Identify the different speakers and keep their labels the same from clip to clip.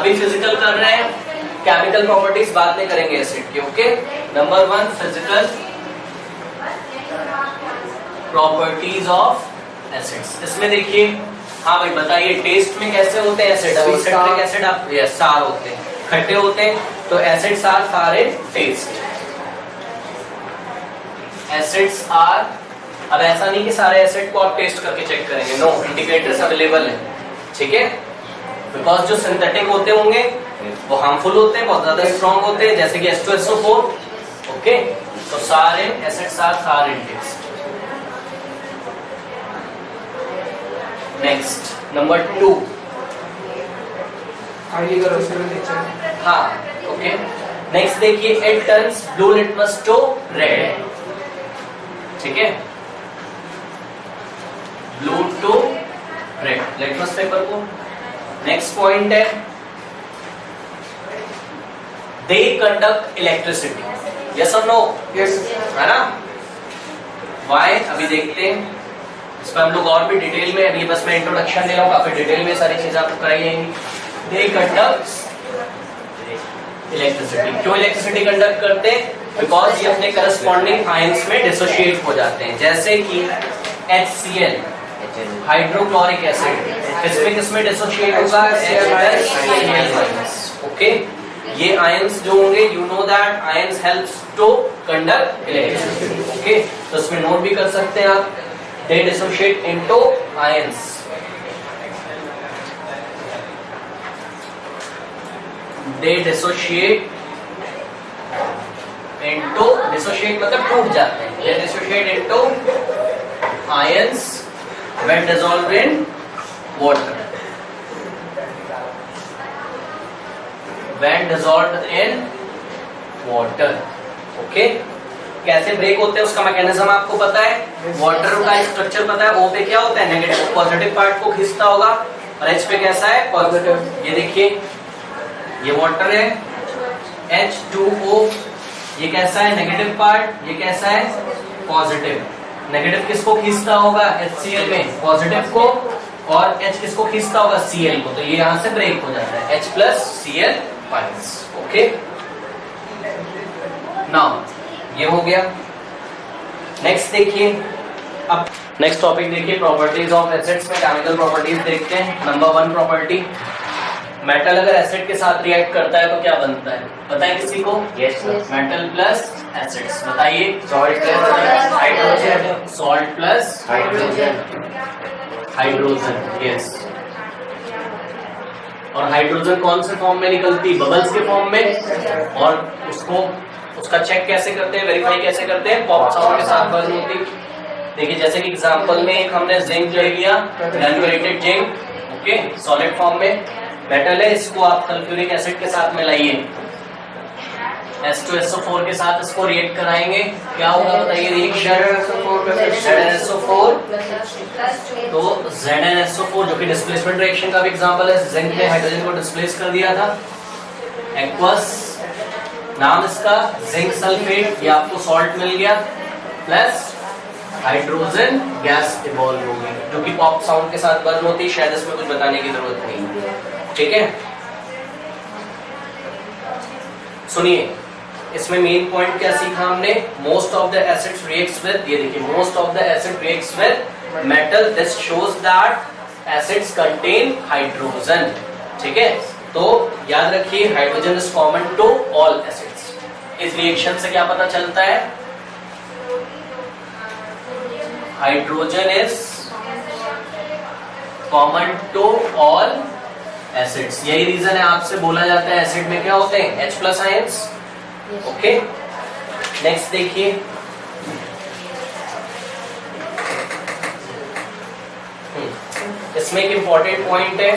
Speaker 1: अभी फिजिकल कर रहे हैं, केमिकल प्रॉपर्टीज बाद में करेंगे एसिड की। Okay, number 1 physical properties of acids. इसमें देखिए, हाँ भाई बताइए टेस्ट में कैसे होते हैं एसिड? अभी सिट्रिक एसिड आप सार होते हैं, खट्टे होते हैं, तो एसिड्स आर सारे टेस्ट। एसिड्स आर, अब ऐसा नहीं कि सारे एसिड को आप टेस्ट करके चेक करेंगे, नो, इंडिकेटर्स अवेलेबल है, ठीक है। बिकॉज जो सिंथेटिक होते होंगे वो हार्मफुल होते हैं, बहुत ज्यादा स्ट्रॉन्ग होते हैं, जैसे कि H2SO4। ओके, तो सारे एसिड्स आर सार इन टेस्ट। नेक्स्ट नंबर 2, हाँ ओके। नेक्स्ट देखिए, it turns blue litmus to red, ठीक है, blue to red litmus paper को। नेक्स्ट पॉइंट है, दे कंडक्ट इलेक्ट्रिसिटी, यस और नो?
Speaker 2: यस,
Speaker 1: है ना? वाई अभी देखते हैं, इस पर हम लोग और भी डिटेल में, अभी बस मैं इंट्रोडक्शन दे रहा हूँ, काफी डिटेल में सारी चीजें आपको कराई जाएंगी। दे कंडक्ट इलेक्ट्रिसिटी, क्यों इलेक्ट्रिसिटी कंडक्ट करते हैं? बिकॉज ये अपने करस्पॉन्डिंग आयंस में डिसोशिएट हो जाते हैं, जैसे कि HCl हाइड्रोक्लोरिक एसिड, किसमें डिसोशिएट होगा? ओके, ये आयंस जो होंगे, you know that ions helps to conduct electricity. Okay, तो इसमें नोट भी कर सकते हैं आप, they dissociate into ions. They dissociate into, dissociate मतलब टूट जाते हैं, they dissociate into ions when dissolved in water, when dissolved in water। Okay, कैसे ब्रेक होते हैं उसका मैकेनिज्म आपको पता है, वाटर का स्ट्रक्चर पता है, O पे क्या होता है? नेगेटिव, पॉजिटिव पार्ट को खींचता होगा, और H पे कैसा है? पॉजिटिव। ये देखिए, ये वाटर है H2O, ये कैसा है? नेगेटिव पार्ट, ये कैसा है? पॉजिटिव। नेगेटिव किसको खींचता होगा? HCl में पॉजिटिव को, और H किसको खींचता होगा? Cl को, तो ये यहां से ब्रेक हो जाता है, H plus Cl pines. Okay, now ये हो गया। नेक्स्ट देखिए, अब नेक्स्ट टॉपिक देखिए, प्रॉपर्टीज ऑफ एसिड्स में केमिकल प्रॉपर्टीज देखते हैं। नंबर 1 प्रॉपर्टी, मेटल अगर एसिड के साथ रिएक्ट करता है तो क्या बनता है? पता है किसी को?
Speaker 2: यस,
Speaker 1: मेटल प्लस एसिड्स, बताइए।
Speaker 2: Salt plus hydrogen,
Speaker 1: salt plus
Speaker 2: hydrogen,
Speaker 1: hydrogen, yes. और हाइड्रोजन कौन से फॉर्म में निकलती? बबल्स के फॉर्म में। और उसका चेक कैसे करते हैं, वेरीफाई कैसे करते हैं? पॉप साउंड के साथ बर्न होती। देखिए, जैसे कि एग्जांपल में एक हमने जिंक ले लिया, granulated zinc, okay, solid form में मेटल है, इसको आप सल्फ्यूरिक एसिड के साथ मिलाइए, H2SO4 के साथ इसको रिएक्ट कराएंगे, क्या होगा बताइए? रिएक्शन ZnSO4, तो ZnSO4 जो कि डिस्प्लेसमेंट रिएक्शन का भी एग्जांपल है, जिंक ने हाइड्रोजन को डिस्प्लेस कर दिया था, एक्वस नाम इसका, जिंक सल्फेट, ये आपको सॉल्ट मिल गया, प्लस हाइड्रोजन गैस इवॉल्व होगी, जो कि पॉप साउंड के साथ बर्न होती है, शायद इसमें कुछ बताने की जरूरत नहीं, ठीक है। सुनिए, इसमें मेन पॉइंट क्या सीखा हमने? Most of the acids reacts with, ये देखिए, most of the acid reacts with metal, this shows that acids contain hydrogen, ठीक है। तो याद रखिए, hydrogen is common to all acids. इस रिएक्शन से क्या पता चलता है? Hydrogen is common to all acids. यही रीजन है आपसे बोला जाता है एसिड में क्या होते हैं? H plus ions. Okay, next देखिए, इसमें एक इंपॉर्टेंट पॉइंट है,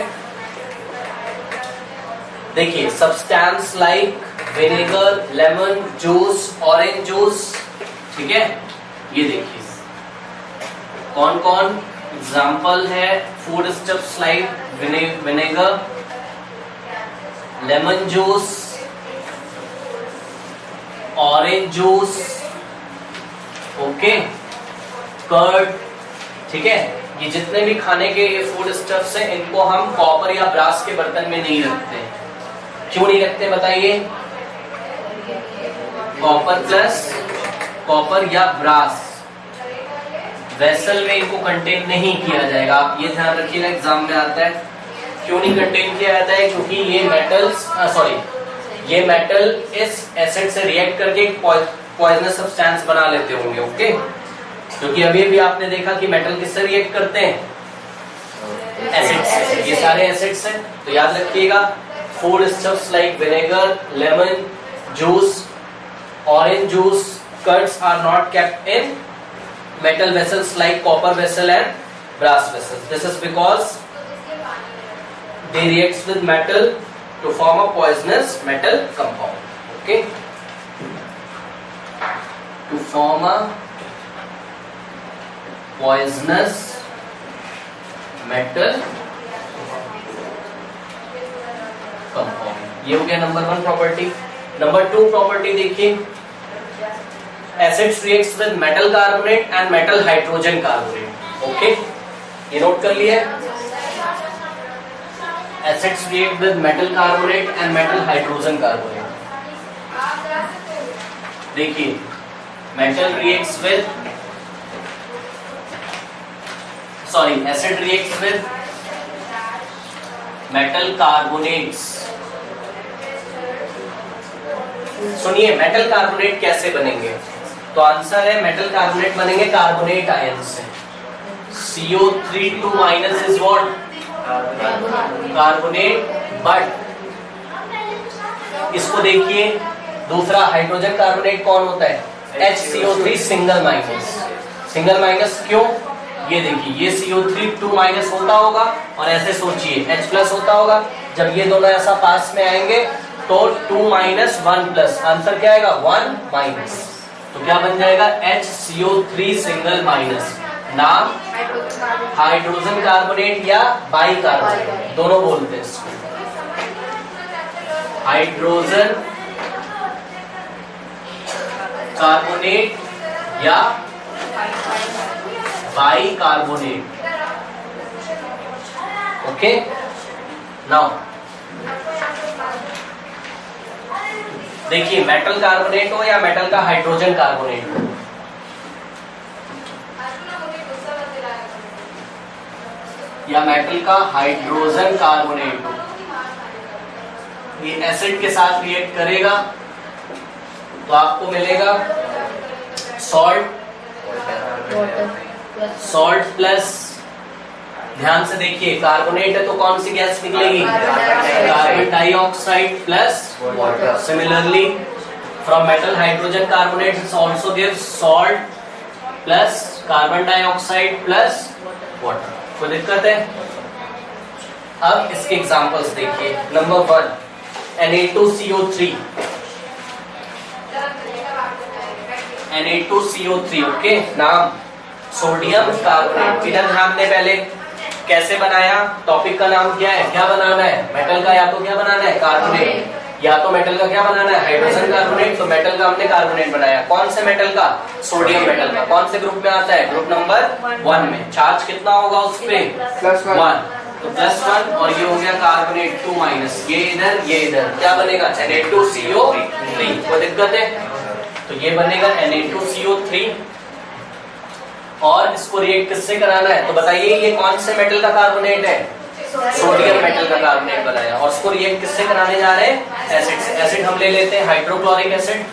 Speaker 1: देखिए, substance like vinegar, lemon juice, orange juice, ठीक है। ये देखिए कौन कौन एग्जाम्पल है, food stuffs like vinegar, lemon juice, orange juice, okay, curd, ठीक है। ये जितने भी खाने के ये फूड स्टफ्स हैं, इनको हम कॉपर या ब्रास के बर्तन में नहीं रखते, क्यों नहीं रखते बताइए? कॉपर प्लस कॉपर या ब्रास वेसल में इनको कंटेन नहीं किया जाएगा। आप ये ध्यान रखिएगा, एग्जाम में आता है। क्यों नहीं कंटेन किया जाता है? क्योंकि ये मेटल इस एसिड से रिएक्ट करके एक पॉइजनस सब्सटेंस बना लेते होंगे। ओके, क्योंकि अभी भी आपने देखा कि मेटल किससे रिएक्ट करते हैं? एसिड से। ये सारे एसिड्स हैं, तो याद रखिएगा food stuffs like vinegar, lemon juice, orange juice, curds are not kept in metal vessels like copper vessel and brass vessels. This is because they react with metal to form a poisonous metal compound. Okay, to form a poisonous metal compound. ये हो गया number 1 property. Number 2 property देखिए, acids reacts with metal carbonate and metal hydrogen carbonate. Okay, ये note कर लिए। Acids react with metal carbonate and metal hydrogen carbonate. देखिए, metal reacts with acid reacts with metal carbonates. सुनिए, metal carbonate कैसे बनेंगे? तो answer है metal carbonate बनेंगे कार्बोनेट आयन से। CO3 minus is what? Carbonate. But इसको देखिए, दूसरा हाइड्रोजन कार्बोनेट कौन होता है? HCO3 single minus. Single minus क्यों? ये देखिए, ये CO3 2 माइनस होता होगा और ऐसे सोचिए H प्लस होता होगा। जब ये दोनों ऐसा पास में आएंगे तो 2 माइनस 1 प्लस, आंसर क्या आएगा? 1 माइनस। तो क्या बन जाएगा? HCO3 single minus. नाम हाइड्रोजन कार्बोनेट या बाई कार्बोनेट, दोनों बोलते हैं इसको। हाइड्रोजन कार्बोनेट या बाई कार्बोनेट। ओके, नाउ देखिए, मेटल कार्बोनेट हो या मेटल का हाइड्रोजन कार्बोनेट हो, या मेटल का हाइड्रोजन कार्बोनेट हो, ये एसिड के साथ रिएक्ट करेगा तो आपको मिलेगा सॉल्ट प्लस, ध्यान से देखिए, कार्बोनेट है तो कौन सी गैस निकलेगी? Carbon dioxide plus water. Similarly from metal hydrogen carbonate also gives salt plus carbon dioxide plus water. कोई दिक्कत है? अब इसके एग्जांपल्स देखिए। Number 1 Na2CO3। Na2CO3, ओके, नाम सोडियम कार्बोनेट। इधर ध्यान दें, पहले कैसे बनाया? टॉपिक का नाम क्या है? क्या बनाना है? मेटल का या तो क्या बनाना है? कार्बोनेट। या तो मेटल का क्या बनाना है? Hydrogen carbonate. तो मेटल का हमने कार्बोनेट बनाया। कौन से मेटल का? सोडियम मेटल का। कौन से ग्रुप में आता है? ग्रुप नंबर 1 में। चार्ज कितना होगा उस पे? +1। तो +1 और ये हो गया कार्बोनेट 2 माइनस, ये इधर ये इधर, क्या बनेगा? Na2CO3। कोई दिक्कत है? तो ये बनेगा Na2CO3 और इसको रिएक्ट किससे कराना है? तो बताइए, ये कौन से मेटल का कार्बोनेट है? सोडियम मेटल का कार्बोनेट बनाया। और उसको रिएक्ट किससे कराने जा रहे हैं? एसिड से। एसिड हम ले लेते हैं हाइड्रोक्लोरिक एसिड,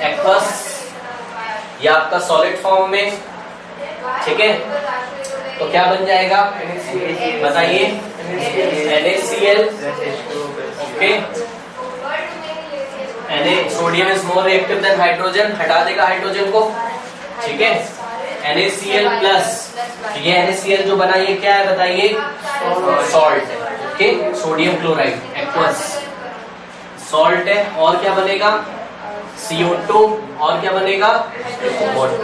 Speaker 1: एक्वस, या आपका सॉलिड फॉर्म में, ठीक है। तो क्या बन जाएगा? बताइए, NaCl, okay. Sodium is more reactive than hydrogen, हटा देगा हाइड्रोजन को, ठीक है। NaCl प्लस, ये NaCl जो बना ये क्या है बताइए? सॉल्ट है, okay. Sodium chloride, aqueous, salt है। और क्या बनेगा? CO2। और क्या बनेगा? Water,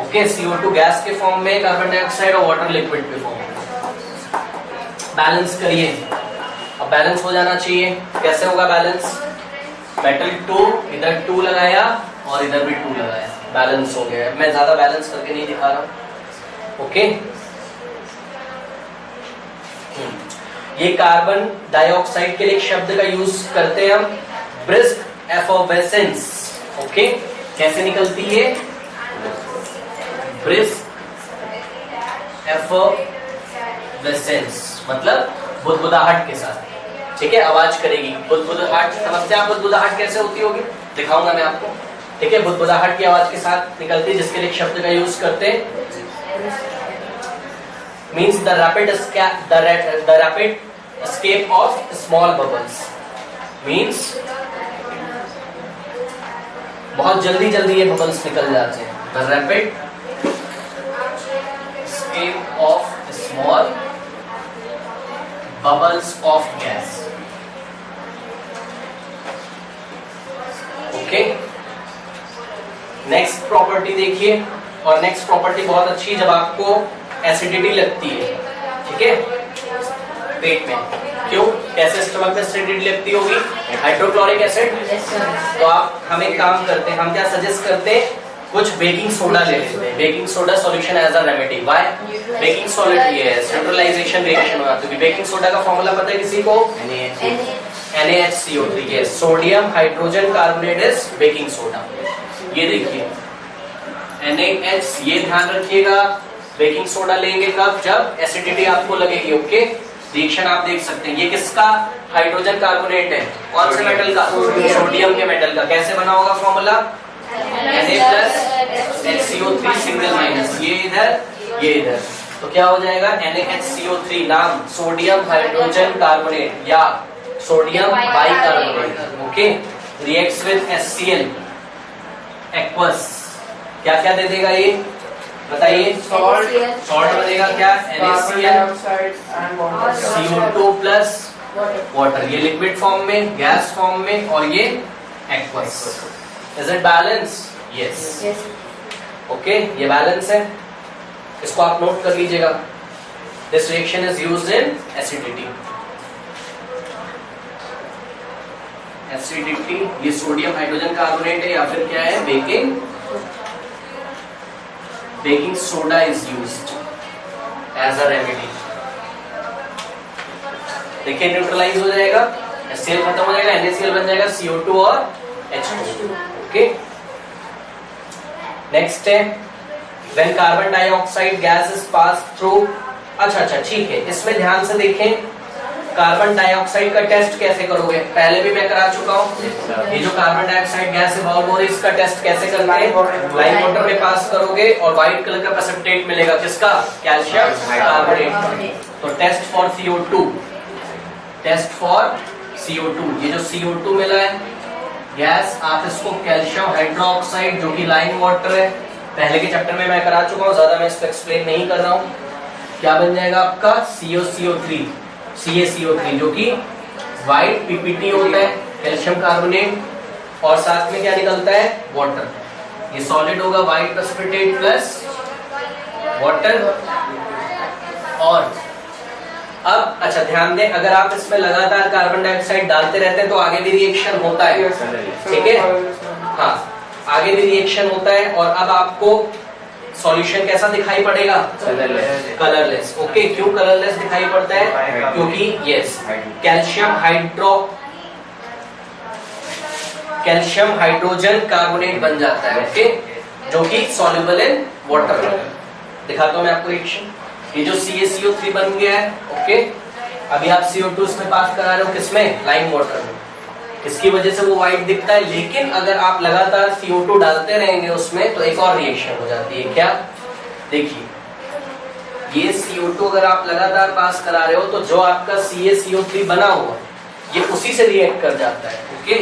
Speaker 1: okay. CO2 गैस के फॉर्म में, कार्बन डाइऑक्साइड और वाटर लिक्विड के फॉर्म में। बैलेंस करिए, अब बैलेंस हो जाना चाहिए। कैसे होगा बैलेंस? मेटल 2, इधर 2 लगाया और इधर भी 2 लगाया, बैलेंस हो गया। मैं ज्यादा बैलेंस करके नहीं दिखा रहा, ओके। ये कार्बन डाइऑक्साइड के लिए एक शब्द का यूज करते हैं हम, ब्रिस्क एफोबेसेंस। ओके, कैसे निकलती है? ब्रिस्क एफोबेसेंस मतलब बुदबुदाहट के साथ, ठीक है, आवाज करेगी। बुदबुदाहट, समझते हैं आप बुदबुदाहट कैसे होती होगी? दिखाऊंगा मैं आपको, ठीक है। बुदबुदाहट की आवाज के साथ निकलती है, जिसके लिए एक शब्द का यूज करते हैं, means the rapid escape of small bubbles, means बहुत जल्दी जल्दी ये बबल्स निकल जाते हैं। The rapid escape of small bubbles of gas. Okay, next property देखिए, और नेक्स्ट प्रॉपर्टी बहुत अच्छी, जब आपको एसिडिटी लगती है, ठीक है, पेट में, क्यों, कैसे स्टमक में एसिडिटी लगती होगी? Hydrochloric acid. तो आप, हम एक काम करते हैं, हम क्या सजेस्ट करते हैं, कुछ बेकिंग सोडा ले लेते हैं, baking soda solution as a remedy. Why? Baking solid ये है, न्यूट्रलाइजेशन रिएक्शन हो जाती है। बेकिंग सोडा का फॉर्मूला पता है किसी को? NaHCO3, ये sodium hydrogen carbonate is baking soda. ये देखिए NaH, ये ध्यान रखिएगा, बेकिंग सोडा लेंगे कब? जब एसिडिटी आपको लगेगी। ओके, रिएक्शन आप देख सकते हैं, ये किसका हाइड्रोजन कार्बोनेट है? कौन से मेटल का? सोडियम के मेटल का। कैसे बना होगा फॉर्मूला? Na+HCO3 सिंगल माइनस, ये इधर ये इधर, तो क्या हो जाएगा? NaHCO3, नाम सोडियम हाइड्रोजन कार्बोनेट या sodium bicarbonate. Okay, reacts with HCl aqueous, क्या क्या दे देगा ये बताइए? सॉल्ट बनेगा क्या? NaCl, CO2 प्लस वाटर, ये लिक्विड फॉर्म में, गैस फॉर्म में, और ये aqueous. Is it balance? Yes. Okay, ये बैलेंस है, इसको आप नोट कर लीजिएगा। This reaction is used in acidity. Acidity, ये सोडियम हाइड्रोजन कार्बोनेट है या फिर क्या है? Baking soda is used as a remedy. देखिए न्यूट्रलाइज हो जाएगा, HCl खत्म हो जाएगा, NaCl बन जाएगा CO2 और H2। ओके, नेक्स्ट है when carbon dioxide gas is pass through. अच्छा ठीक है, इसमें ध्यान से देखें, कार्बन डाइऑक्साइड का टेस्ट कैसे करोगे? पहले भी मैं करा चुका हूँ। ये जो कार्बन डाइऑक्साइड गैस इवॉल्व हो रही है, इसका टेस्ट कैसे करना है? लाइम वाटर में पास करोगे और व्हाइट कलर का प्रेसिपिटेट मिलेगा, किसका? Calcium carbonate. तो test for CO2, test for CO2, ये जो CO2 मिला है गैस, आप इसको कैल्शियम हाइड्रोक्साइड जो कि लाइम वाटर है, पहले के चैप्टर में मैं करा चुका हूँ, ज्यादा मैं इसको एक्सप्लेन नहीं कर रहा हूँ। क्या बन जाएगा आपका? CaCO3, CaCO3 जो कि व्हाइट PPT होता है, कैल्शियम कार्बोनेट, और साथ में क्या निकलता है? वाटर। ये सॉलिड होगा, व्हाइट प्रेसिपिटेट प्लस वाटर। और अब अच्छा ध्यान दें, अगर आप इसमें लगातार कार्बन डाइऑक्साइड डालते रहते हैं तो आगे भी रिएक्शन होता है, ठीक है, हाँ, आगे भी रिएक्शन होता है। और अब आपको सॉल्यूशन कैसा दिखाई पड़ेगा? कलरलेस। ओके, क्यों कलरलेस दिखाई पड़ता है? क्योंकि यस, कैल्शियम हाइड्रोजन कार्बोनेट बन जाता है, ओके, जो कि सॉल्युबल इन वाटर। दिखाता हूं मैं आपको रिएक्शन। ये जो CaCO3 बन गया है, ओके, अभी आप CO2 इसमें पास करा रहे हो, किसमें? लाइम वाटर में। इसकी वजह से वो व्हाइट दिखता है, लेकिन अगर आप लगातार CO2 डालते रहेंगे उसमें तो एक और रिएक्शन हो जाती है। क्या? देखिए, ये CO2 अगर आप लगातार पास करा रहे हो तो जो आपका CaCO3 बना हुआ ये उसी से रिएक्ट कर जाता है। ओके,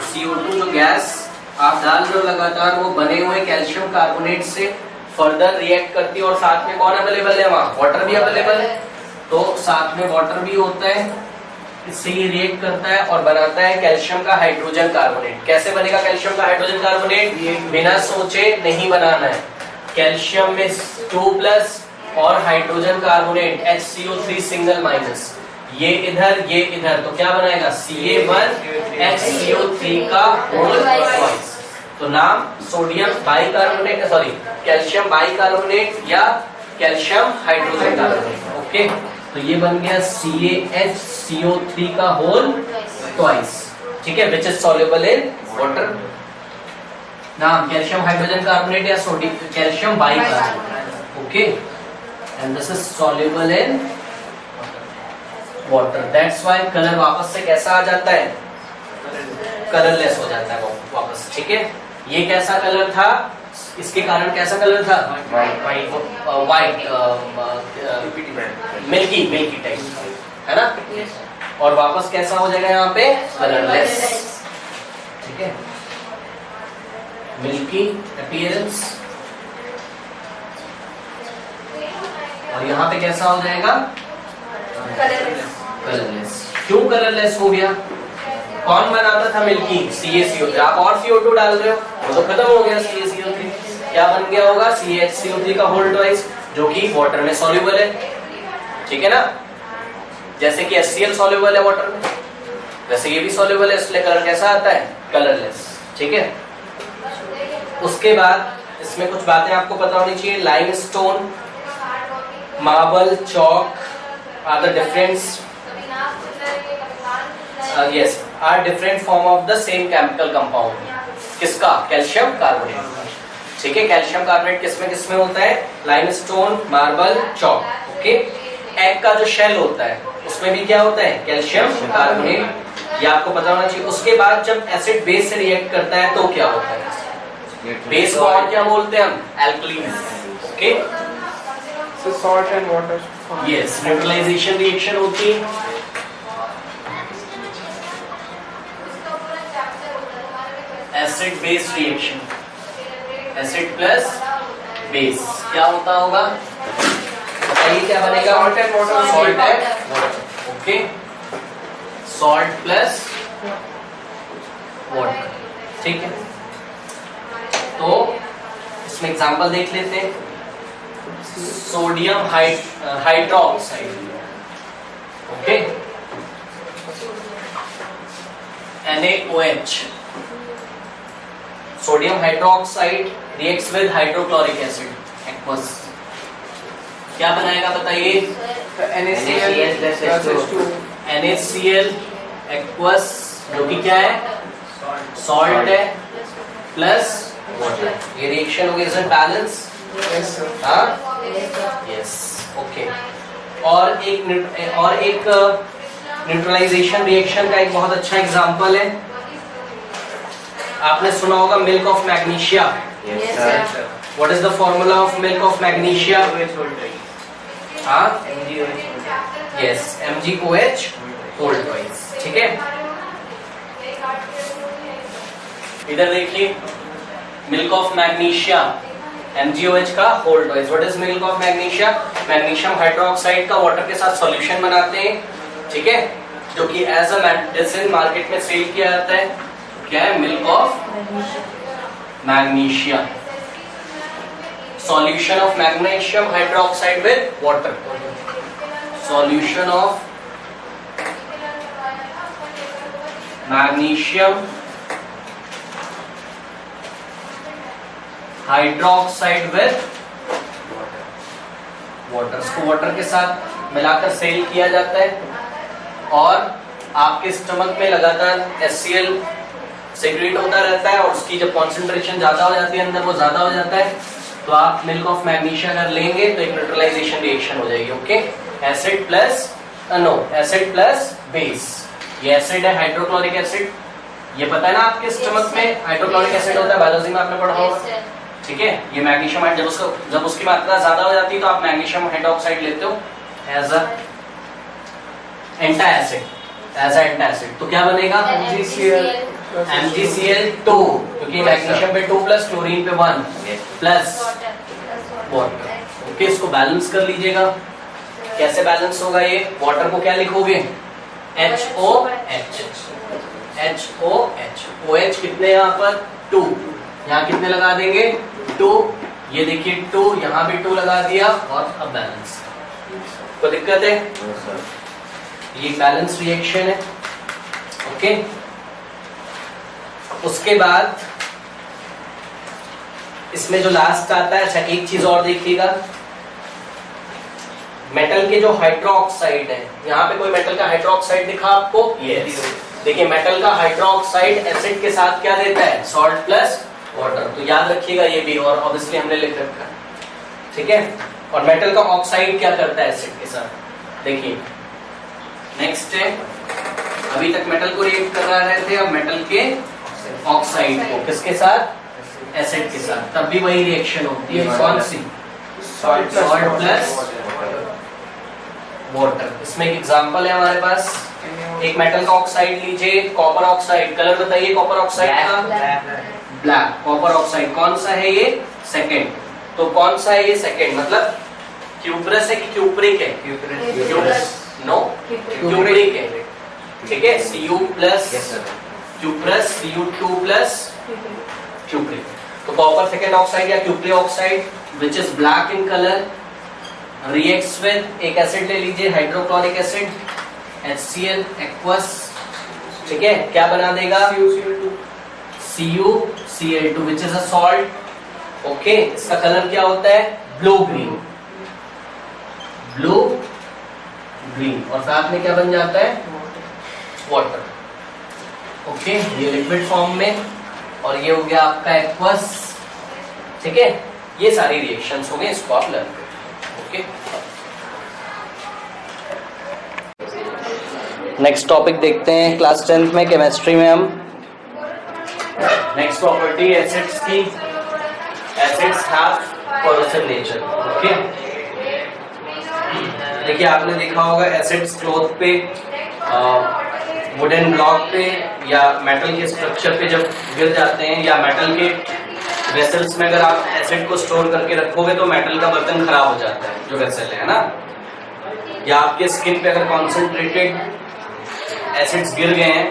Speaker 1: CO2 जो गैस आप डाल रहे हो लगातार, वो बने हुए कैल्शियम कार्बोनेट से फर्दर रिएक्ट करती है। और साथ में कौन अवेलेबल है? वहाँ वाटर भी अवेलेबल है, तो साथ में वाटर भी होता है, इससे ये रिएक्ट करता है और बनाता है कैल्शियम का हाइड्रोजन कार्बोनेट। कैसे बनेगा कैल्शियम का हाइड्रोजन कार्बोनेट? बिना सोचे नहीं बनाना है। कैल्शियम में 2+ और hydrogen carbonate HCO3 single minus, ये इधर, तो क्या बनाएगा? Ca1HCO3 का होल ट्वाइस। तो नाम sodium bicarbonate, sorry calcium bicarbonate या कैल्शियम हाइड्रोजन कार्बोनेट। ओके, तो ये बन गया CaHCO3 का होल ट्वाइस, ठीक है, which is soluble in water. नाम कैल्शियम हाइड्रोजन कार्बोनेट या sodium calcium bicarbonate, okay, and this is soluble in water. That's why colour वापस से कैसा आ जाता है, कलरलेस हो जाता है वापस, ठीक है। ये कैसा कलर था, इसके कारण कैसा कलर था, वाइट मिल्की टाइप, है ना, और वापस कैसा हो जाएगा यहाँ पे, कलरलेस, ठीक है, मिल्की अपीयरेंस। और यहाँ पे कैसा हो जाएगा, कलरलेस। क्यों कलरलेस हो गया, कौन बनाता था मिल्की, CaCO3, आप और CO2 डाल रहे हो, वो तो खत्म हो गया CaCO3, क्या बन गया होगा, CaHCO3 का होल ट्वाइस, जो कि वाटर में सॉल्युबल है, ठीक है ना, जैसे कि HCl सॉल्युबल है वाटर में, वैसे ये भी सॉल्युबल है, इसलिए कलर कैसा आता है, कलरलेस, ठीक है। उसके बाद इसमें कुछ बातें आपको पता होनी चाहिए, limestone, marble, chalk are the different yes are different form of the same chemical compound, किसका, कैल्शियम कार्बोनेट, ठीक है। कैल्शियम कार्बोनेट किसमें होता है, limestone, marble, chalk, okay. Egg का जो शेल होता है उसमें भी क्या होता है, कैल्शियम कार्बोनेट, ये आपको पता होना चाहिए। उसके बाद जब एसिड बेस से रिएक्ट करता है तो क्या होता है, बेस को और क्या बोलते हैं हम, alkaline, okay.
Speaker 2: So salt and water.
Speaker 1: Yes, neutralization reaction होती है, acid base reaction, acid plus base, क्या होता होगा, बताइए क्या बनेगा,
Speaker 2: Salt and water.
Speaker 1: Salt and water, okay, salt plus water, ठीक है। तो इसमें एग्जांपल देख लेते हैं, sodium hydroxide, okay, NaOH, sodium hydroxide reacts with hydrochloric acid, aqueous, क्या बनाएगा बताइए,
Speaker 2: NaCl plus H2.
Speaker 1: NaCl aqueous, जो कि क्या है, सॉल्ट है, प्लस वाटर, ये रिएक्शन होगी, is it balance,
Speaker 2: Yes sir.
Speaker 1: हाँ, यस, ओके। और एक न्यूट्रलाइजेशन रिएक्शन का एक बहुत अच्छा एग्जांपल है, आपने सुना होगा milk of magnesia.
Speaker 3: Yes, sir.
Speaker 1: What is the formula of milk of magnesia, हाँ, यस, MgOH होल ट्वाइस, ठीक है। इधर देखिए, मिल्क ऑफ मैग्नीशिया, MgOH का whole twice. What is milk of magnesia, magnesium hydroxide का वाटर के साथ solution बनाते हैं, ठीक है, जो कि एज अ मेडिसिन मार्केट में सेल किया जाता है, क्या है, milk of magnesia, solution of magnesium hydroxide with water, solution of magnesium hydroxide with water, इसको वाटर के साथ मिलाकर सेल किया जाता है, और आपके स्टमक में लगातार HCl सिक्रेट होता रहता है, और उसकी जब कॉन्सेंट्रेशन ज्यादा हो जाती है अंदर, वो ज्यादा हो जाता है, तो आप मिल्क ऑफ मैग्नीशिया अगर लेंगे तो एक न्यूट्रलाइजेशन रिएक्शन हो जाएगी, okay. Acid plus acid plus base, ये एसिड है हाइड्रोक्लोरिक एसिड, ये पता है ना आपके स्टमक में हाइड्रोक्लोरिक एसिड होता है, बायोलॉजी में आपने पढ़ा होगा, ठीक है। ये मैग्नीशियम, जब उसकी मात्रा ज्यादा हो जाती है तो आप मैग्नीशियम हाइड्रोक्साइड लेते हो एज अ एंटासिड, तो क्या बनेगा, MgCl2, क्योंकि मैग्नीशियम पे 2 प्लस, क्लोरीन पे 1 प्लस वाटर, ओके। इसको बैलेंस कर लीजिएगा, कैसे बैलेंस होगा ये, वाटर को क्या लिखोगे, HOH, OH कितने यहाँ पर 2, यहाँ कितने लगा देंगे 2, ये देखिए 2, यहाँ भी 2 लगा दिया, और अब बैलेंस, कोई दिक्कत है, ये बैलेंस रिएक्शन है, ओके। उसके बाद इसमें जो लास्ट आता है, अच्छा एक चीज और देखिएगा, मेटल के जो हाइड्रोक्साइड है, यहाँ पे कोई मेटल का हाइड्रोक्साइड दिखा आपको? यस। देखिए मेटल का हाइड्रोक्साइड एसिड के साथ क्या देता है? Salt plus water. तो याद रखिएगा ये भी, और ऑब्वियसली हमने लिख रखा है, ठीक है। और मेटल का ऑक्साइड क्या करता है एसिड के साथ? देखिए नेक्स्ट है, अभी तक मेटल को रिएक्ट कर रहे थे, अब मेटल के ऑक्साइड को किसके साथ? एसिड के साथ। तब भी वही रिएक्शन होती है, कौन सी? Salt plus water. इसमें एक एग्जांपल है हमारे पास, एक मेटल का ऑक्साइड लीजिए, कॉपर ऑक्साइड। कलर बताइए कॉपर ऑक्साइड का? ब्लैक। कॉपर ऑक्साइड कौन सा है ये? सेकंड। तो कौन सा है ये सेकंड? मतलब क्यूप्रस है कि क्यूप्रिक है? क्यूप्रस। नो, क्यूप्रिक है, ठीक है। Cu plus cuprous, Cu2 plus cupric. तो कॉपर सेकंड ऑक्साइड या cupric oxide which is black in colour reacts with, एक एसिड ले लीजिए हाइड्रोक्लोरिक एसिड HCl एक्वस, ठीक है। क्या बना देगा? CuCl2 which is a salt, okay. इसका कलर क्या होता है? Blue green, blue green. और साथ में क्या बन जाता है? Water, okay. ये लिक्विड फॉर्म में, और ये हो गया आपका एक्वस, ठीक है। ये सारी रिएक्शंस हो गए, इसको आप लर्न करें, ओके। नेक्स्ट टॉपिक देखते हैं क्लास 10th में, केमिस्ट्री में हम नेक्स्ट प्रॉपर्टी एसिड्स की। Acids have corrosive nature, okay. देखिए आपने देखा होगा एसिड्स क्लॉथ पे, वुडन ब्लॉक पे या मेटल के स्ट्रक्चर पे जब गिर जाते हैं, या मेटल के वेसल्स में अगर आप एसिड को स्टोर करके रखोगे तो मेटल का बर्तन खराब हो जाता है, जो वेसल है ना। या आपके स्किन पे अगर कॉन्सेंट्रेटेड एसिड्स गिर गए हैं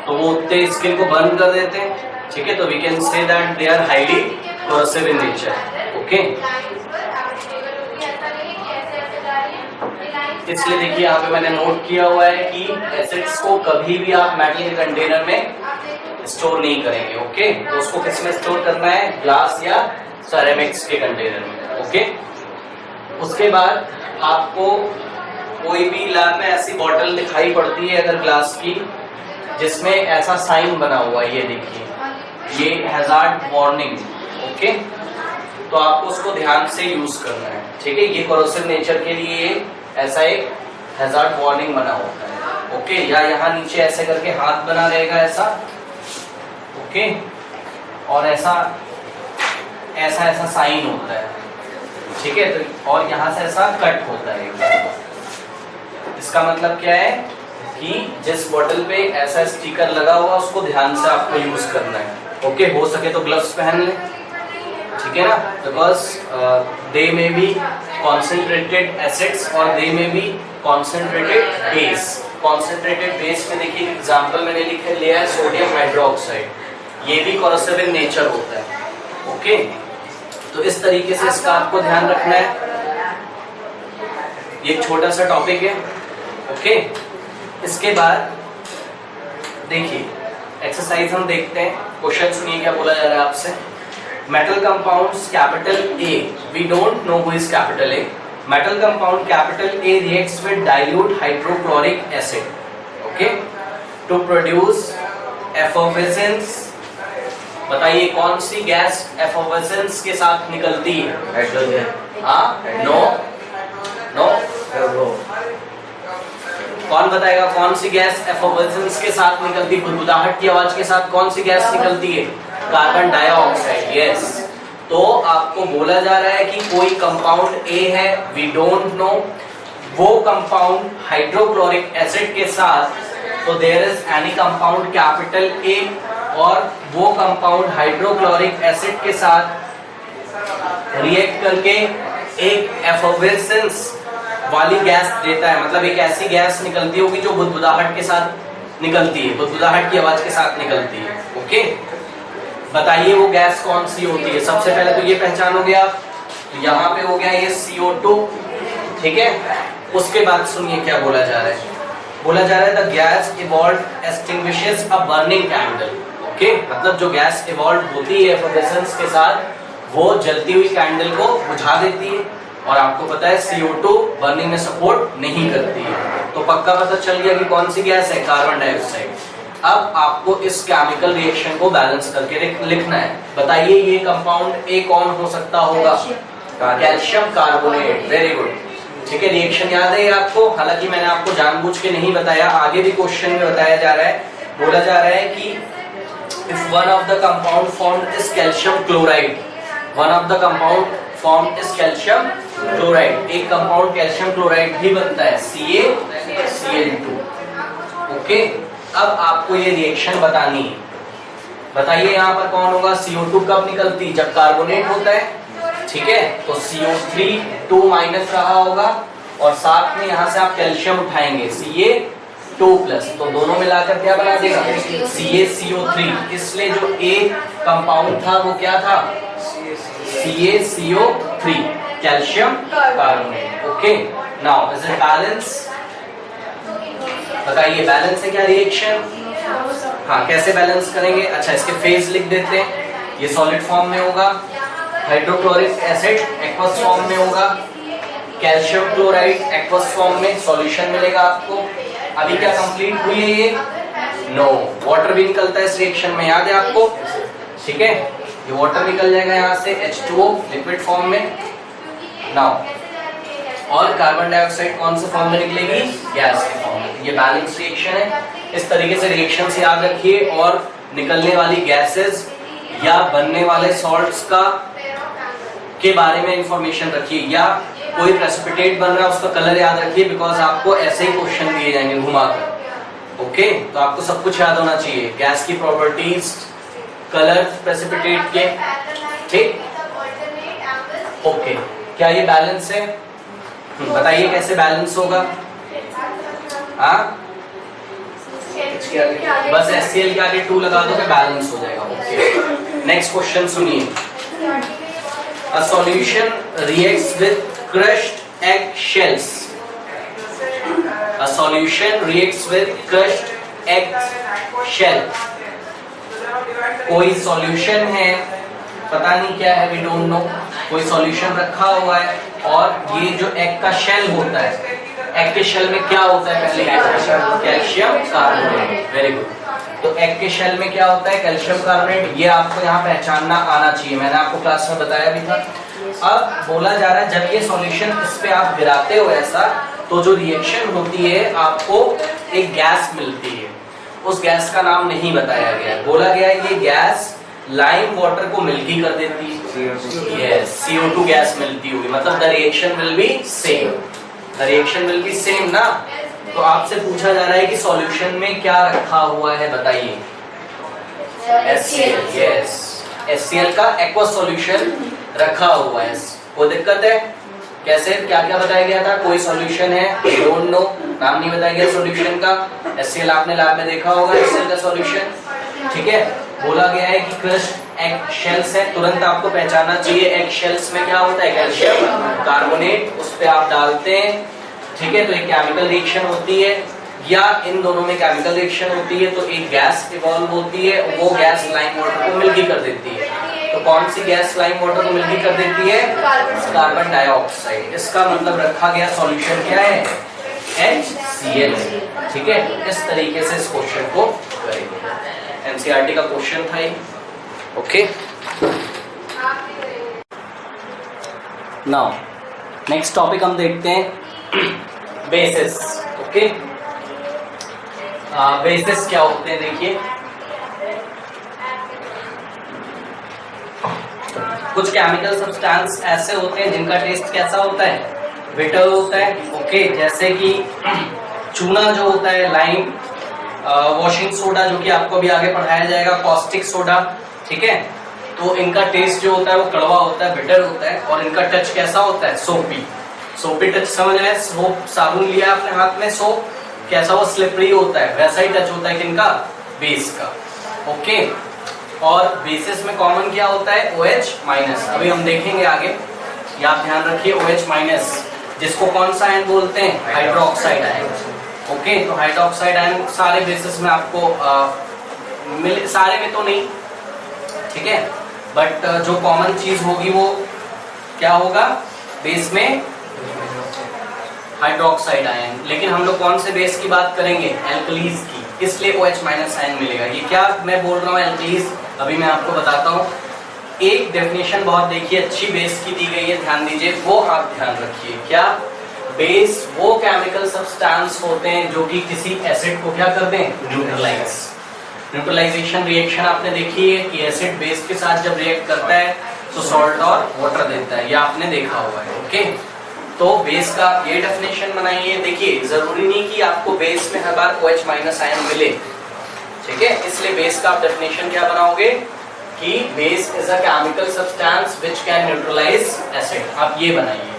Speaker 1: तो वो उतने स्किन को बर्न कर देते हैं, ठीक है। तो we can say that they are highly corrosive in nature, okay. इसलिए देखिए यहाँ पे मैंने नोट किया हुआ है कि एसिड्स को कभी भी आप मेटल के कंटेनर में स्टोर नहीं करेंगे, ओके। तो उसको किस में स्टोर करना है? ग्लास या सेरेमिक्स के कंटेनर में, ओके। उसके बाद आपको कोई भी लैब में ऐसी बॉटल दिखाई पड़ती है अगर ग्लास की, जिसमें ऐसा साइन बना हुआ है, ये देखिए, ये हैजार्ड वार्निंग, ओके। तो आपको उसको ध्यान से यूज करना है, ठीक है। ये कोरोसिव नेचर के लिए ऐसा एक हैजार्ड वार्निंग बना होता है, ओके। या यहाँ नीचे ऐसे करके हाथ बना रहेगा ऐसा, ओके। और ऐसा ऐसा ऐसा साइन होता है, ठीक है। तो और यहाँ से ऐसा कट होता है। इसका मतलब क्या है कि जिस बॉटल पे ऐसा स्टिकर लगा हुआ उसको ध्यान से आपको यूज करना है, ओके। हो सके तो ग्लव्स पहन ले, ठीक है ना, बिकॉज दे में बी कॉन्सेंट्रेटेड एसिड्स और दे में be concentrated base. Concentrated base में देखिए एग्जांपल मैंने लिया है सोडियम हाइड्रोक्साइड, ये भी कोरोसिव इन नेचर होता है, ओके। तो इस तरीके से इसका आपको ध्यान रखना है। ये एक छोटा सा टॉपिक है, ओके। इसके बाद देखिए एक्सरसाइज हम देखते हैं, क्वेश्चन सुनिए क्या बोला जा रहा है आपसे। Metal compounds capital A, we don't know who is capital A. Metal compound capital A reacts with dilute hydrochloric acid, okay, to produce effervescence. बताइए कौन सी गैस एफोवेसेंस के साथ निकलती है? हाइड्रोजन। हाँ, नो नो, कौन बताएगा कौन सी गैस एफोवेसेंस के साथ निकलती है? बुदबुदाहट की आवाज के साथ कौन सी गैस निकलती है? Carbon dioxide, yes. तो आपको बोला जा रहा है कि कोई कंपाउंड ए है, वी डोंट नो, वो कंपाउंड हाइड्रोक्लोरिक एसिड के साथ, तो there is any compound capital A, और वो कंपाउंड हाइड्रोक्लोरिक एसिड के साथ रिएक्ट करके एक एफोवेसेंस वाली गैस देता है। मतलब एक ऐसी गैस निकलती होगी जो बुदबुदाहट के साथ निकलती है, बुदबुदाहट की आवाज के साथ निकलती है, ओके। बताइए वो गैस कौन सी होती है? सबसे पहले तो ये पहचानोगे आप, तो यहाँ पे हो गया ये CO2, ठीक है। उसके बाद सुनिए क्या बोला जा रहा है। बोला जा रहा है the gas evolve extinguishes a burning candle, okay. मतलब जो गैस इवॉल्व होती है एफोवेसेंस के साथ, वो जलती हुई कैंडल को बुझा देती है, और आपको पता है CO2 बर्निंग में सपोर्ट नहीं करती है। तो पक्का पता चल गया कि कौन सी गैस है, कार्बन डाइऑक्साइड। अब आपको इस केमिकल रिएक्शन को बैलेंस करके लिखना है। बताइए ये कंपाउंड ए कौन हो सकता होगा? Calcium carbonate. Very good. ठीक है, रिएक्शन याद है आपको? हालांकि मैंने आपको जानबूझ के नहीं बताया, आगे भी क्वेश्चन में बताया जा रहा है, बोला जा रहा है कि if one of the compound formed is calcium chloride, one of the compound formed is calcium chloride, एक कंपाउंड कैल्शियम क्लोराइड भी बनता है CaCl2। ओके, अब आपको ये रिएक्शन बतानी है। बताइए यहाँ पर कौन होगा? CO2 कब निकलती? जब कार्बोनेट होता है। ठीक है, तो CO3 2 माइनस रहा होगा और साथ में यहाँ से आप कैल्शियम उठाएंगे Ca2 प्लस, तो दोनों मिलाकर क्या बना देगा? CaCO3। इसलिए जो एक कंपाउंड था वो क्या था? CaCO3, calcium carbonate. Okay, now is it balance? बताइए बैलेंस है क्या रिएक्शन? हाँ, कैसे बैलेंस करेंगे? अच्छा, इसके फेज लिख देते हैं। ये सॉलिड फॉर्म में होगा, हाइड्रोक्लोरिक एसिड एक्वस फॉर्म में होगा, कैल्शियम क्लोराइड एक्वस फॉर्म में सॉल्यूशन मिलेगा आपको। अभी क्या कंप्लीट हुई है ये? नो, वाटर भी निकलता है इस रिएक्शन में, याद है आपको? ठीक है, ये वाटर निकल जाएगा यहाँ से H2O लिक्विड फॉर्म में। नाउ और कार्बन डाइऑक्साइड कौन से फॉर्म में निकलेगी? गैस के फॉर्म में। ये बैलेंस रिएक्शन है। इस तरीके से रिएक्शन से याद रखिए और निकलने वाली गैसेस या बनने वाले सॉल्ट्स का के बारे में इंफॉर्मेशन रखिए, या कोई प्रेसिपिटेट बन रहा है उसका कलर याद रखिए, बिकॉज आपको ऐसे ही क्वेश्चन दिए जाएंगे घुमाकर। ओके, तो आपको सब कुछ याद होना चाहिए, गैस की प्रॉपर्टीज, कलर प्रेसिपिटेट के। ठीक, ओके, क्या ये बैलेंस है? बताइए कैसे बैलेंस होगा? हाँ, बस HCl के आगे 2 लगा दो तो बैलेंस हो जाएगा। ओके, नेक्स्ट क्वेश्चन सुनिए। A solution reacts with crushed egg shells. A solution reacts with crushed egg shell. कोई सॉल्यूशन है, पता नहीं क्या है, वी डोंट नो, कोई सॉल्यूशन रखा हुआ है और ये जो एग का शेल होता है, एग के शेल में क्या होता है? पहले कैल्शियम कार्बोनेट। Very good. तो एग के शेल में क्या होता है? Calcium carbonate. ये आपको यहाँ पहचानना आना चाहिए, मैंने आपको क्लास में बताया भी था। अब बोला जा रहा है जब ये सॉल्यूशन इस पे आप गिराते हो ऐसा, तो जो रिएक्शन होती है आपको एक गैस मिलती है। उस गैस का नाम नहीं बताया गया, बोला गया है ये गैस लाइम वाटर को मिल्की कर देती है। यस, CO2 गैस मिलती होगी, मतलब the reaction will be same. The reaction will be same ना। तो आपसे पूछा जा रहा है कि सॉल्यूशन में क्या रखा हुआ है, बताइए। HCl। यस, HCl का एक्वस सॉल्यूशन रखा हुआ है। कोई दिक्कत है? कैसे, क्या क्या बताया गया था? कोई सॉल्यूशन है, डोंट नो, नाम नहीं बताया गया सॉल्यूशन का। HCl आपने लैब में देखा होगा, HCl का सॉल्यूशन। ठीक है, बोला गया है कि क्रस्ट एग शेल्स है, तुरंत आपको पहचानना चाहिए एग शेल्स में क्या होता है? कैल्शियम कार्बोनेट, उस पे आप डालते हैं। ठीक है, तो एक केमिकल रिएक्शन होती है, या इन दोनों में केमिकल रिएक्शन होती है, तो एक गैस इवॉल्व होती है, वो गैस लाइम वाटर को मिल्की कर देती है। तो कौन सी गैस लाइम वाटर को मिल्की कर देती है? Carbon dioxide. इसका मतलब रखा गया सॉल्यूशन क्या है? HCl। ठीक है, इस तरीके से इस क्वेश्चन को करेंगे। NCERT का क्वेश्चन था ये। ओके, नाउ नेक्स्ट टॉपिक हम देखते हैं बेसिस। ओके, बेसिस क्या होते हैं देखिए। कुछ केमिकल सब्सटेंस ऐसे होते हैं जिनका टेस्ट कैसा होता है? बिटर होता है। ओके, जैसे कि चूना जो होता है, लाइम, वॉशिंग सोडा जो कि आपको भी आगे पढ़ाया जाएगा, कॉस्टिक सोडा। ठीक है, तो इनका टेस्ट जो होता है वो कड़वा होता है, बिटर होता है, और इनका टच कैसा होता है? सोपी। सोपी टच समझ रहे हैं? सोप, साबुन लिया आपने हाथ में, सोप कैसा, वो स्लिपरी होता है, वैसा ही टच होता है किनका? बेस का। ओके, और बेसिस में कॉमन क्या होता है? OH minus. अभी हम देखेंगे आगे, या आप ध्यान रखिए OH माइनस, जिसको कौन सा आयन बोलते हैं? Hydroxide ion. ओके, तो हाइड्रोक्साइड आयन सारे बेसिस में आपको मिल, सारे में तो नहीं, ठीक है, बट जो कॉमन चीज होगी वो क्या होगा? बेस में हाइड्रोक्साइड आयन, लेकिन हम लोग कौन से बेस की बात करेंगे? एल्कलीज की, इसलिए OH माइनस आयन मिलेगा। ये क्या मैं बोल रहा हूँ एल्कलीज, अभी मैं आपको बताता हूँ। एक डेफिनेशन बहुत देखिए अच्छी बेस की दी गई है, ध्यान दीजिए, वो आप ध्यान रखिए। क्या? बेस वो केमिकल सब्सटेंस होते हैं जो कि किसी एसिड को क्या कर दें? न्यूट्रलाइज। न्यूट्रलाइजेशन रिएक्शन आपने देखी है कि एसिड बेस के साथ जब रिएक्ट करता है तो सॉल्ट और वाटर देता है, ये आपने देखा हुआ है। ओके, तो बेस का ये डेफिनेशन बनाइए। देखिए जरूरी नहीं कि आपको बेस में हर बार OH माइनस आयन मिले, ठीक है, इसलिए बेस का आप डेफिनेशन क्या बनाओगे कि base is a chemical substance which can neutralize acid, आप ये बनाइए,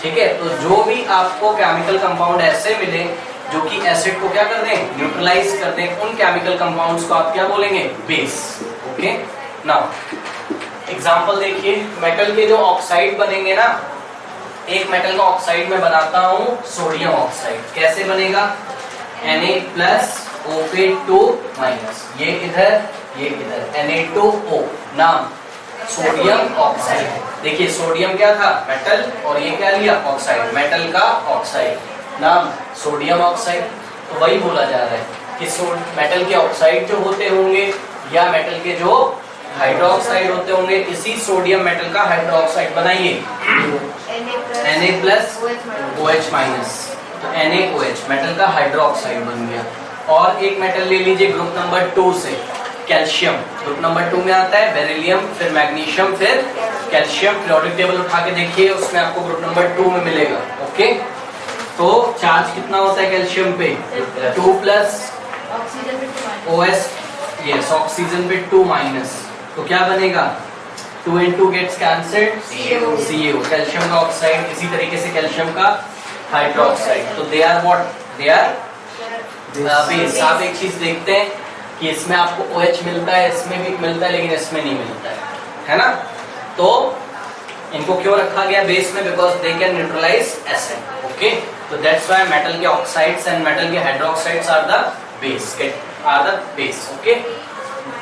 Speaker 1: ठीक है। तो जो भी आपको केमिकल कंपाउंड ऐसे मिले जो कि एसिड को क्या कर दें? न्यूट्रलाइज कर दें, उन केमिकल कंपाउंड्स को आप क्या बोलेंगे? बेस। ओके, नाउ एग्जांपल देखिए, मेटल के जो ऑक्साइड बनेंगे ना, एक मेटल का ऑक्साइड में बनाता हूं सोडियम ऑक्साइड, कैसे बनेगा? Na+O2-, ये इधर ये इधर, Na2O, नाम सोडियम ऑक्साइड। देखिए सोडियम क्या था? मेटल, और ये क्या लिया? ऑक्साइड, मेटल का ऑक्साइड, नाम सोडियम ऑक्साइड। तो वही बोला जा रहा है कि मेटल के ऑक्साइड जो होते होंगे या मेटल के जो हाइड्रोक्साइड होते होंगे, इसी सोडियम मेटल का हाइड्रोक्साइड बनाइए, Na+OH-, तो NaOH मेटल का हाइड्रोक्साइड बन गया। और एक मेटल ले लीजिए ग्रुप नंबर 2 से, कैल्शियम, ग्रुप नंबर 2 में आता है बेरिलियम, फिर मैग्नीशियम, फिर कैल्शियम। पीरियोडिक टेबल उठा के देखिए, उसमें आपको ग्रुप नंबर 2 में मिलेगा। ओके, तो चार्ज कितना होता है कैल्शियम पे? 2+, OH, यस, ऑक्सीजन पे 2-, तो क्या बनेगा? 2 and 2 gets cancelled, CO, calcium का ऑक्साइड। इसी तरीके से कैल्शियम का हाइड्रोक्साइड, तो they are what? They are base. आप एक चीज देखते हैं कि इसमें आपको OH मिलता है, इसमें भी मिलता है, लेकिन इसमें नहीं मिलता है ना? तो इनको क्यों रखा गया बेस में? Because they can neutralize acid. Okay, तो दैट्स व्हाई मेटल के ऑक्साइड्स एंड मेटल के hydroxides are the base, okay,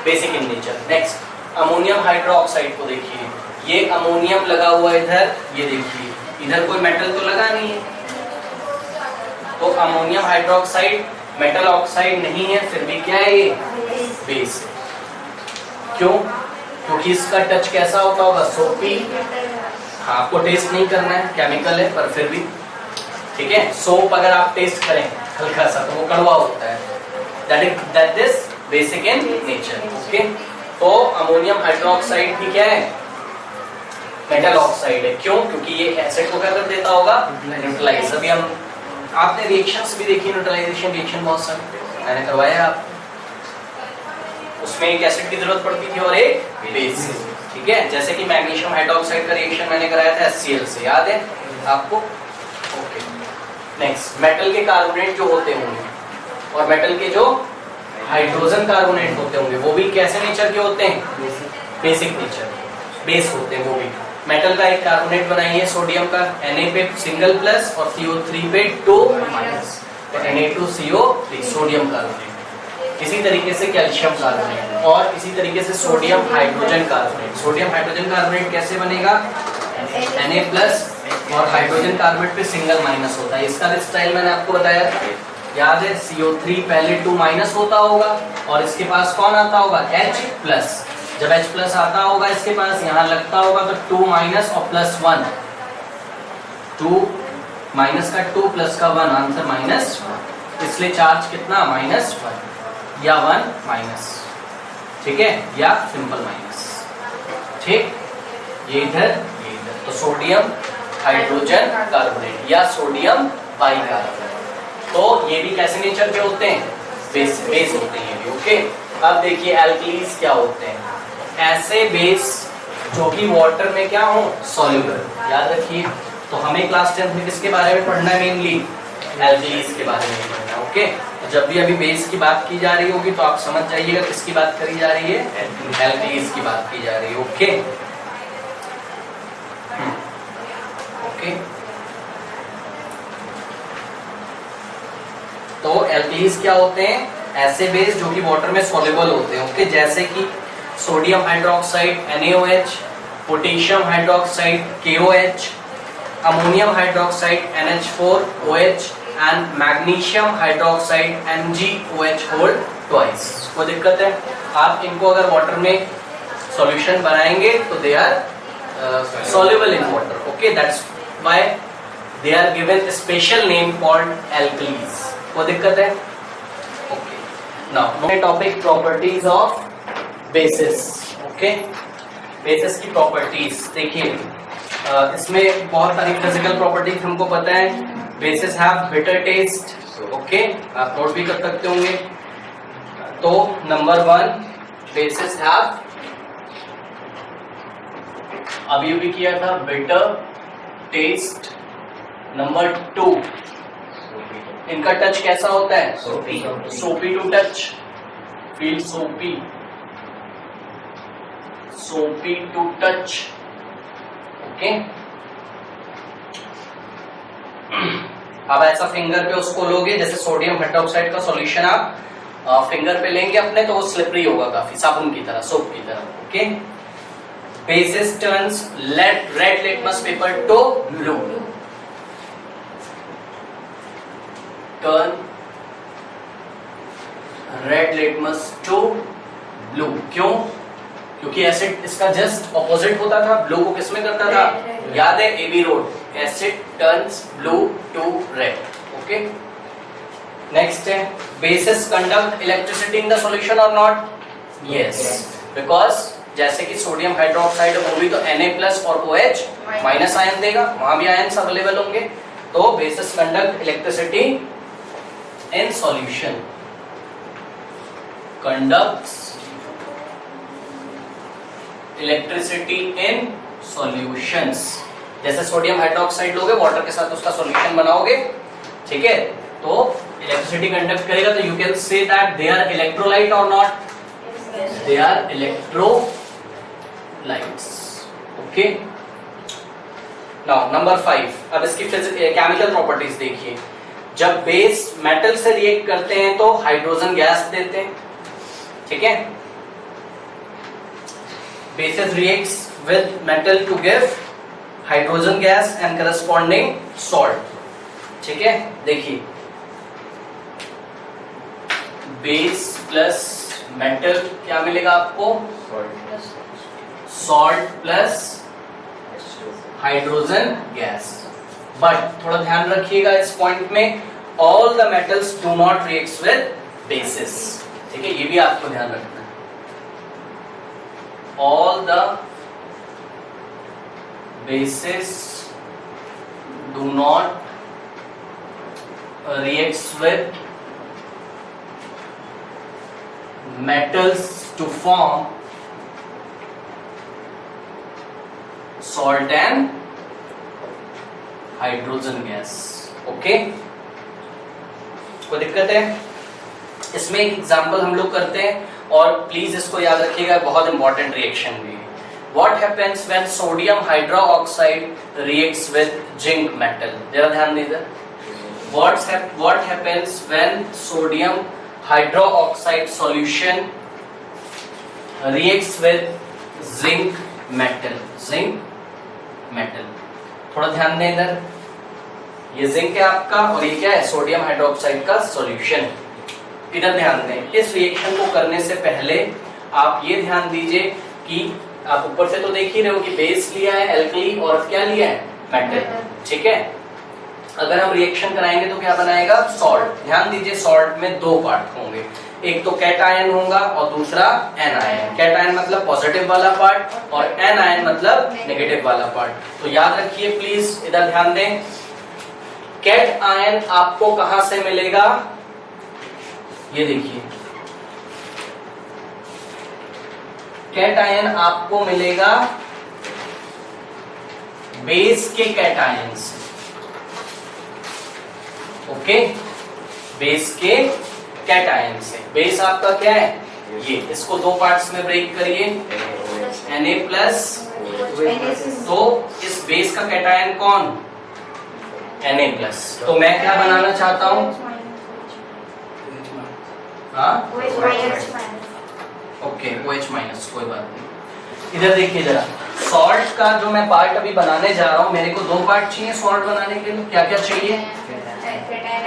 Speaker 1: basic in nature. Next ammonium hydroxide को देखिए, ये अमोनियम लगा हुआ इधर, ये देखिए इधर कोई मेटल तो लगा नहीं है, तो अमोनियम हाइड्रोक्साइड मेटल ऑक्साइड नहीं है, फिर भी क्या है? ये बेस है। क्यों? क्योंकि इसका टच कैसा होता होगा? सोपी। हाँ, आपको टेस्ट नहीं करना है, केमिकल है, पर फिर भी ठीक है। सोप अगर आप टेस्ट करें हल्का सा तो वो कड़वा होता है, that is basic in nature. Okay, तो अमोनियम हाइड्रोक्साइड भी क्या है? मेटल ऑक्साइड है। क्यों? क्योंकि ये एसिड को क्या कर देता होगा? न्यूट्रलाइज। अभी हम आपने रिएक्शंस भी देखी, न्यूट्रलाइजेशन रिएक्शन बहुत सारे मैंने करवाया, आप उसमें एक एसिड की जरूरत पड़ती थी और एक बेस, ठीक है। जैसे कि मैग्नीशियम हाइड्रोक्साइड का रिएक्शन मैंने कराया था HCl से, याद है आपको? ओके, नेक्स्ट मेटल के कार्बोनेट जो होते होंगे और मेटल के जो हाइड्रोजन कार्बोनेट होते होंगे, वो भी कैसे नेचर के होते हैं? बेसिक नेचर, बेस होते हैं वो भी। मेटल का एक कार्बोनेट बनाइए सोडियम का, Na पे सिंगल+ और CO3 पे 2-, तो Na2CO3 सोडियम कार्बोनेट। इसी तरीके से कैल्शियम कार्बोनेट, और इसी तरीके से sodium hydrogen carbonate. Sodium hydrogen carbonate कैसे बनेगा? Na+ और हाइड्रोजन कार्बोनेट पे सिंगल- होता है। इसका स्टाइल मैंने आपको बताया, याद है? CO3 पहले 2- होता होगा और इसके पास कौन आता होगा? H+। जब H+ आता होगा इसके पास, यहाँ लगता होगा तो 2- और +1, 2- का 2 + का 1, आंसर -1। इसलिए चार्ज कितना? -1 या 1-, ठीक है, या सिंपल माइनस, ठीक। ये इधर ये इधर, तो सोडियम हाइड्रोजन कार्बोनेट या सोडियम बाइकार्बोनेट। तो ये भी कैसे नेचर के होते हैं? बेस होते हैं ये भी। ओके, अब देखिए एल्कलीज क्या होते हैं? ऐसे बेस जो कि वाटर में क्या हो? सॉल्युबल। याद रखिए, तो हमें क्लास 10 में किसके बारे में पढ़ना है? मेनली एल्कलीज के बारे में पढ़ना है। ओके, तो जब भी अभी बेस की बात की जा रही होगी तो आप समझ जाइएगा किसकी बात करी जा रही है? एल्कलीज की बात की जा रही है। ओके, ओके, तो एल्कलीज क्या होते हैं? ऐसे बेस जो कि वाटर में सॉल्युबल होते हैं। ओके, जैसे कि sodium hydroxide NaOH, potassium hydroxide KOH, ammonium hydroxide NH4OH and magnesium hydroxide MgOH whole twice. कोई दिक्कत है? आप इनको अगर वाटर में सॉल्यूशन बनाएंगे तो they are soluble in water. Okay, that's why they are given a special name called alkalis. कोई दिक्कत है? Okay. Now, topic properties of bases. Okay, bases की properties देखिए, इसमें बहुत सारी फिजिकल प्रॉपर्टीज हमको पता है। Basis have bitter taste, okay, आप नोट भी कर सकते होंगे। तो नंबर 1 बेसिस हैव, अभी भी किया था, बिटर टेस्ट। नंबर 2 इनका टच कैसा होता है? सोपी टू टच, फील सोपी, सोपी टू टच, ओके। अब ऐसा फिंगर पे उसको लोगे, जैसे सोडियम हाइड्रोक्साइड का सॉल्यूशन आप फिंगर पे लेंगे अपने, तो वो स्लिपरी होगा काफी, साबुन की तरह, सोप की तरह, okay. Bases turns red litmus paper to blue, turn red litmus to blue. क्यों? क्योंकि एसिड इसका जस्ट ऑपोजिट होता था, ब्लू को किसमें करता था? याद है, AB road, acid turns blue to red, okay. Next है, bases conduct electricity in the solution or not? Yes, because जैसे कि सोडियम हाइड्रोक्साइड वो भी तो Na+ और OH- आयन देगा, वहां भी आयन्स अवेलेबल होंगे। तो basis conduct electricity in solution, conducts electricity in solutions. जैसे सोडियम हाइड्रोक्साइड लोगे, वाटर के साथ उसका सॉल्यूशन बनाओगे, ठीक है, तो इलेक्ट्रिसिटी कंडक्ट करेगा। तो you can say that they are electrolyte or not? They are electrolytes, okay. Now number 5, अब इसकी केमिकल प्रॉपर्टीज देखिए। जब बेस मेटल से रिएक्ट करते हैं तो हाइड्रोजन गैस देते हैं, ठीक है। Bases reacts with metal to give hydrogen gas and corresponding salt, ठीक है। देखिए, बेस प्लस मेटल क्या मिलेगा आपको? Salt plus hydrogen gas. But थोड़ा ध्यान रखिएगा इस पॉइंट में, all the metals do not react with basis, ठीक है, ये भी आपको ध्यान रखना है। All the bases do not react with metals to form salt and hydrogen gas, okay? कोई दिक्कत है? इसमें एक एग्जाम्पल हम लोग करते हैं, और प्लीज इसको याद रखिएगा, बहुत इंपॉर्टेंट रिएक्शन भी है। What happens when sodium hydroxide reacts with zinc metal? जरा ध्यान दीजिए। What happens when sodium hydroxide solution reacts with zinc metal? Zinc metal, थोड़ा ध्यान दें इधर, ये जिंक है आपका और ये क्या है? सोडियम हाइड्रोक्साइड का सॉल्यूशन। इधर ध्यान दें, इस रिएक्शन को करने से पहले आप ये ध्यान दीजिए कि आप ऊपर से तो देख ही रहे हो कि बेस लिया है एल्कली और क्या लिया है? मेटल, ठीक है। अगर हम रिएक्शन कराएंगे तो क्या बनाएगा? सॉल्ट। ध्यान दीजिए, सॉल्ट में 2 पार्ट होंगे, एक तो कैटायन होगा और दूसरा एनायन। कैटायन मतलब पॉजिटिव वाला पार्ट और एनायन मतलब नेगेटिव वाला पार्ट। तो याद रखिए प्लीज, इधर ध्यान दें, कैट आयन आपको कहां से मिलेगा? ये देखिए, कैटायन आपको मिलेगा बेस के कैटायन से, ओके, बेस के कैटायन से। बेस आपका क्या है? ये, इसको 2 पार्ट्स में ब्रेक करिए, Na+, तो इस बेस का कैटायन कौन? Na+। तो मैं क्या बनाना चाहता हूं? ओके, OH-, कोई बात नहीं। इधर देखिए जरा, सॉल्ट का जो मैं पार्ट अभी बनाने जा रहा हूँ, मेरे को 2 पार्ट चाहिए सॉल्ट बनाने के लिए। क्या क्या चाहिए?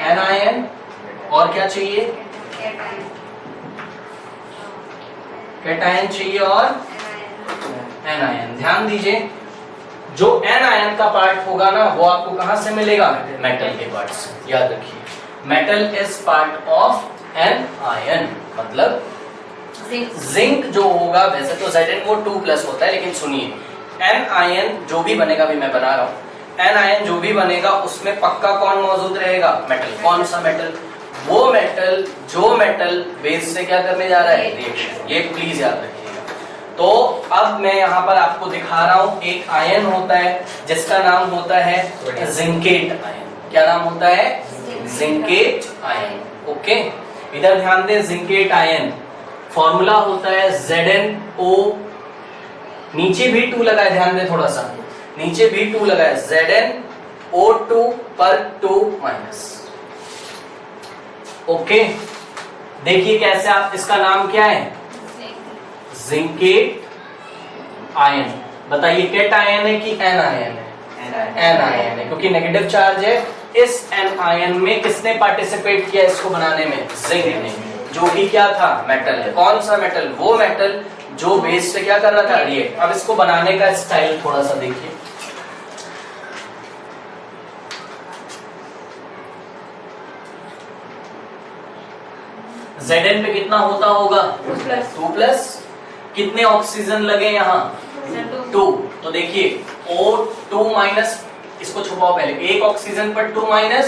Speaker 1: एनायन, और क्या चाहिए? कैटायन चाहिए और एनायन। ध्यान दीजिए, जो एनायन का पार्ट होगा ना, वो आपको कहां से मिलेगा? मेटल के पार्ट से। याद रखिए, metal is part of an ion, मतलब जिंक जो होगा, वैसे तो Zn वो 2+ होता है, लेकिन सुनिए, एन आयन जो भी बनेगा, भी मैं बना रहा हूं, एन आयन जो भी बनेगा उसमें पक्का कौन मौजूद रहेगा? मेटल। कौन सा मेटल? वो मेटल जो मेटल बेस से क्या करने जा रहा है? रिएक्शन। ये प्लीज याद रखिएगा। तो अब मैं यहाँ पर आपको दिखा रहा हूं, एक आयन होता है जिसका नाम होता है जिंकेट आयन। क्या नाम होता है? Zincate ion. ओके, इधर ध्यान दें, जिंकेट आयन फॉर्मूला होता है ZnO, नीचे भी 2 लगा है, ध्यान दें थोड़ा सा, नीचे भी 2 लगा है, ZnO2 पर 2-। ओके, देखिए कैसे आप, इसका नाम क्या है? Zincate ion. बताइए कैट आयन है कि एन आयन है? एन आयन है, क्योंकि नेगेटिव चार्ज है। इस एन आयन में किसने पार्टिसिपेट किया इसको बनाने में? जिंक ने, जो कि क्या था? मेटल है। कौन सा मेटल? वो मेटल जो बेस से क्या कर रहा था? रिएक्ट। अब इसको बनाने का स्टाइल थोड़ा सा देखिए। Zn पे कितना होता होगा? 2+। कितने ऑक्सीजन लगे यहाँ? 2। तो देखिए O2-, इसको छुपाओ पहले, एक ऑक्सीजन पर 2-,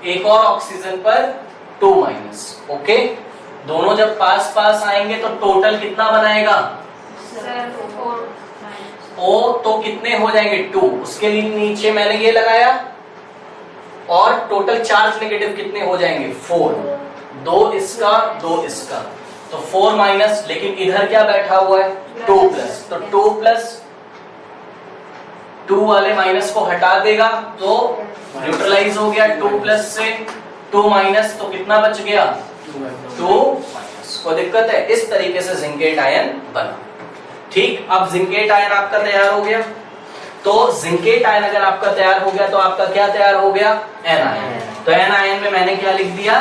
Speaker 1: एक और ऑक्सीजन पर 2-। ओके, दोनों जब पास पास आएंगे तो टोटल कितना बनाएगा? O तो कितने हो जाएंगे? 2। उसके लिए नीचे मैंने ये लगाया, और टोटल चार्ज नेगेटिव कितने हो जाएंगे? 4। 2 इसका, 2 इसका, तो 4-, लेकिन इधर क्या बैठा हुआ है? 2+। तो 2+, 2 वाले माइनस को हटा देगा तो न्यूट्रलाइज हो गया। 2+ से 2-, तो कितना बच गया? 2-। कोई दिक्कत है? इस तरीके से जिंकेट आयन बना। ठीक, अब जिंकेट आयन आपका तैयार हो गया। तो जिंकेट आयन अगर आपका तैयार हो गया तो आपका क्या तैयार हो गया? An ion. तो एन आयन में मैंने क्या लिख दिया?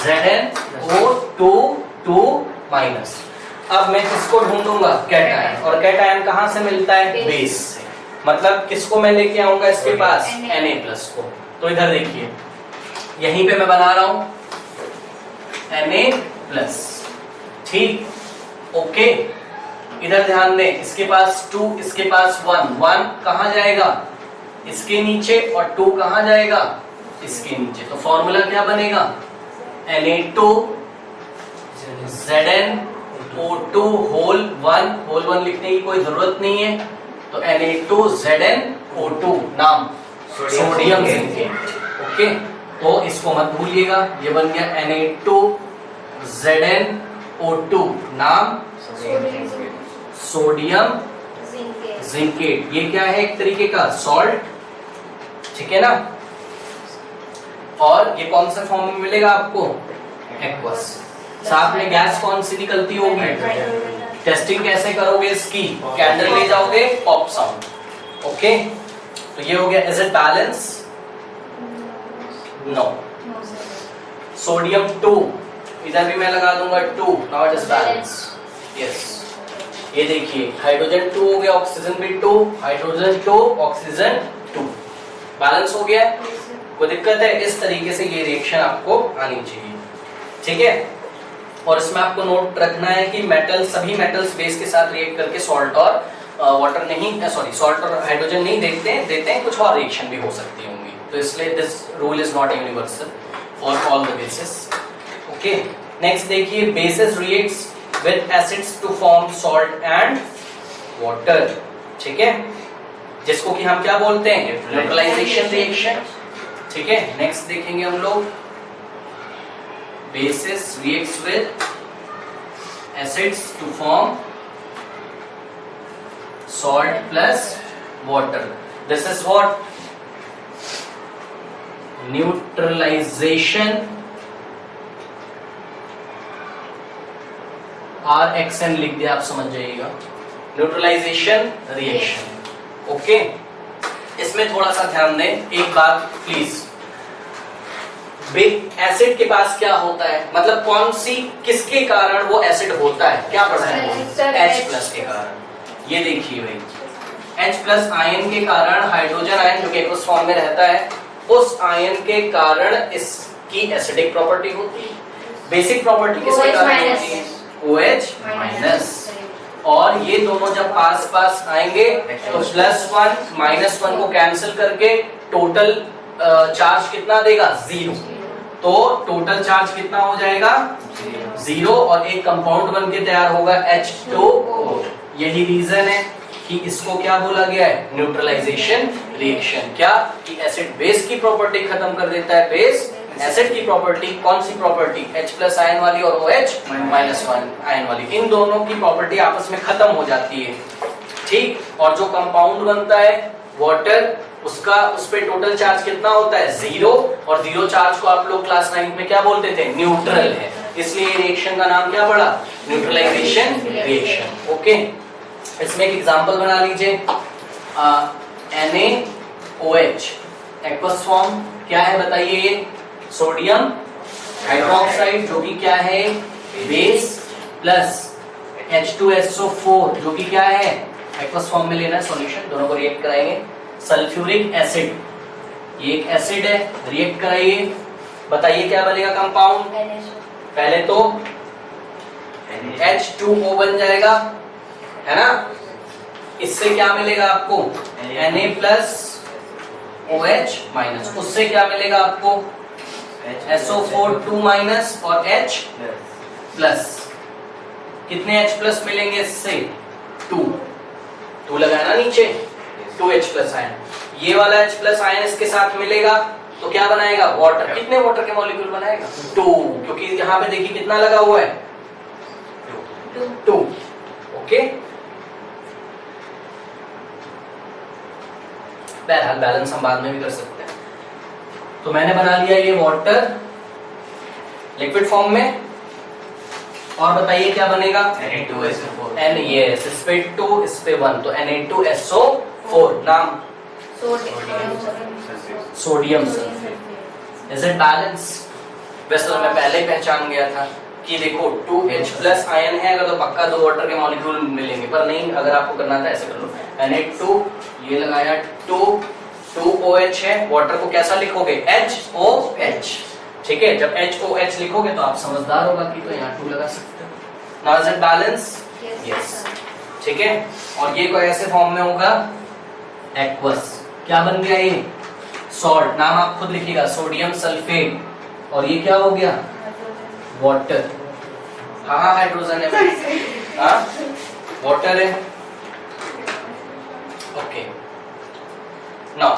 Speaker 1: ZnO2-। अब मैं किसको ढूंढूंगा? कैटायन। और कैटायन कहां से मिलता है? बेस से। मतलब किसको मैं लेके आऊंगा इसके पास? Na+ को। तो इधर देखिए, यहीं पे मैं बना रहा हूं Na+। ठीक, ओके, इधर ध्यान दें, इसके पास 2, इसके पास 1। 1 कहां जाएगा? इसके नीचे, और 2 कहां जाएगा? इसके नीचे। तो फॉर्मूला क्या बनेगा? Na2 ZnO2 होल 1 लिखने की कोई जरूरत नहीं है, तो Na2 ZnO2 नाम सोडियम जिंकेट। ओके, तो इसको मत भूलिएगा, ये बन गया Na2 ZnO2 नाम सोडियम जिंकेट। ये क्या है? एक तरीके का सॉल्ट, ठीक है ना। और ये कौन सा फॉर्म में मिलेगा आपको? एक्वस। साथ में गैस कौन सी निकलती होगी? टेस्टिंग कैसे करोगे इसकी? कैंडल ले जाओगे, पॉप साउंड। ओके, तो ये हो गया। Is it balance? No. Sodium 2, इधर भी मैं लगा दूंगा 2, now it is balance. Yes, ये देखिए, हाइड्रोजन 2 हो गया, ऑक्सीजन भी 2, हाइड्रोजन 2, ऑक्सीजन 2, बैलेंस हो गया। कोई दिक्कत है? इस तरीके से ये रिएक्शन आपको आनी चाहिए, ठीक है। और इसमें आपको नोट रखना है कि मेटल, सभी मेटल्स बेस के साथ रिएक्ट करके सॉल्ट और वाटर नहीं, सॉरी, सॉल्ट और हाइड्रोजन नहीं देते हैं, कुछ और रिएक्शन भी हो सकती होंगी। तो इसलिए this rule is not universal for all the bases. Okay, next देखिए, bases reacts with acids to form salt and water, ठीक है, जिसको कि हम क्या बोलते हैं? न्यूट्रलाइजेशन रिएक्शन, ठीक है। नेक्स्ट देखेंगे हम लोग, bases reacts with acids to form salt plus water. This is what? Neutralization. RXN लिख दिया, आप समझ जाइएगा। Neutralisation reaction. ओके, इसमें थोड़ा सा ध्यान दें एक बात प्लीज। एसिड के पास क्या होता है, मतलब कौन सी किसके कारण वो एसिड होता है, क्या पढ़ा है? H प्लस के कारण। ये देखिए भाई, H प्लस आयन के कारण हाइड्रोजन आयन जो कि एक्वस फॉर्म में रहता है, उस आयन के कारण इसकी एसिडिक प्रॉपर्टी होती है। बेसिक प्रॉपर्टी किसके कारण होती है? OH minus. और ये दोनों जब पास पास आएंगे तो +1 -1 को कैंसिल करके टोटल चार्ज कितना देगा? 0। तो टोटल चार्ज कितना हो जाएगा? 0, और एक कंपाउंड बनके तैयार होगा H2O। यही रीजन है कि इसको क्या बोला गया है? Neutralization reaction. क्या कि एसिड बेस की प्रॉपर्टी खत्म कर देता है, बेस एसिड की प्रॉपर्टी। कौन सी प्रॉपर्टी? H प्लस आयन वाली और OH माइनस आयन वाली, इन दोनों की प्रॉपर्टी आपस में खत्म हो जाती है, ठीक। और जो कंपाउंड बनता है वाटर, उसका उस पे टोटल चार्ज कितना होता है? 0, और 0 चार्ज को आप लोग क्लास 9 में क्या बोलते थे? न्यूट्रल है। इसलिए रिएक्शन का नाम क्या पड़ा? Neutralisation reaction. ओके, इसमें एक एग्जांपल बना लीजिए। NaOH एक्वस फॉर्म क्या है बताइए? ये सोडियम हाइड्रोक्साइड जो कि क्या है? बेस, प्लस H2SO4 जो कि क्या है? एक्वस फॉर्म में लेना है सॉल्यूशन, दोनों को रिएक्ट कराएंगे। सल्फ्यूरिक एसिड, ये एक एसिड है, रिएक्ट कराइए, बताइए क्या बनेगा कंपाउंड? पहले तो H2O बन जाएगा, है ना। इससे क्या मिलेगा आपको? Na plus OH minus. उससे क्या मिलेगा आपको? SO4 2 माइनस और H प्लस। कितने H प्लस मिलेंगे इससे? 2 लगाना नीचे, 2H प्लस आयन। ये वाला H प्लस आयन इसके साथ मिलेगा तो क्या बनाएगा? वाटर। कितने वाटर के मॉलिक्यूल बनाएगा? 2, क्योंकि यहाँ पे देखिए कितना लगा हुआ है? 2। ओके, बहरहाल बैलेंस हम बाद में भी कर सकते हैं। तो मैंने बना लिया ये वाटर लिक्विड फॉर्म में, और बताइए क्या बनेगा? Na2SO4। yes, इस पे 2, इस पे 1, तो Na2SO4 नाम sodium sulphate. Is it balance? वैसे तो मैं पहले ही पहचान गया था कि देखो 2H प्लस आयन है अगर तो पक्का 2 वाटर के मॉलिक्यूल मिलेंगे, पर नहीं, अगर आपको करना था ऐसे कर लो। Na2 ये लगाया 2OH है, वाटर को कैसा लिखोगे? HOH, ठीक है। जब HOH लिखोगे तो आप समझदार होगा कि तो यहाँ 2 लगा सकते हो। Now is it balance? Yes, ठीक है। और ये कोई ऐसे फॉर्म में होगा एक्वस। क्या बन गया ये? सॉल्ट। नाम आप खुद लिखिएगा, सोडियम सल्फेट। और ये क्या हो गया? वाटर। हाँ, हाइड्रोजन है, हाँ वाटर है। ओके, नाउ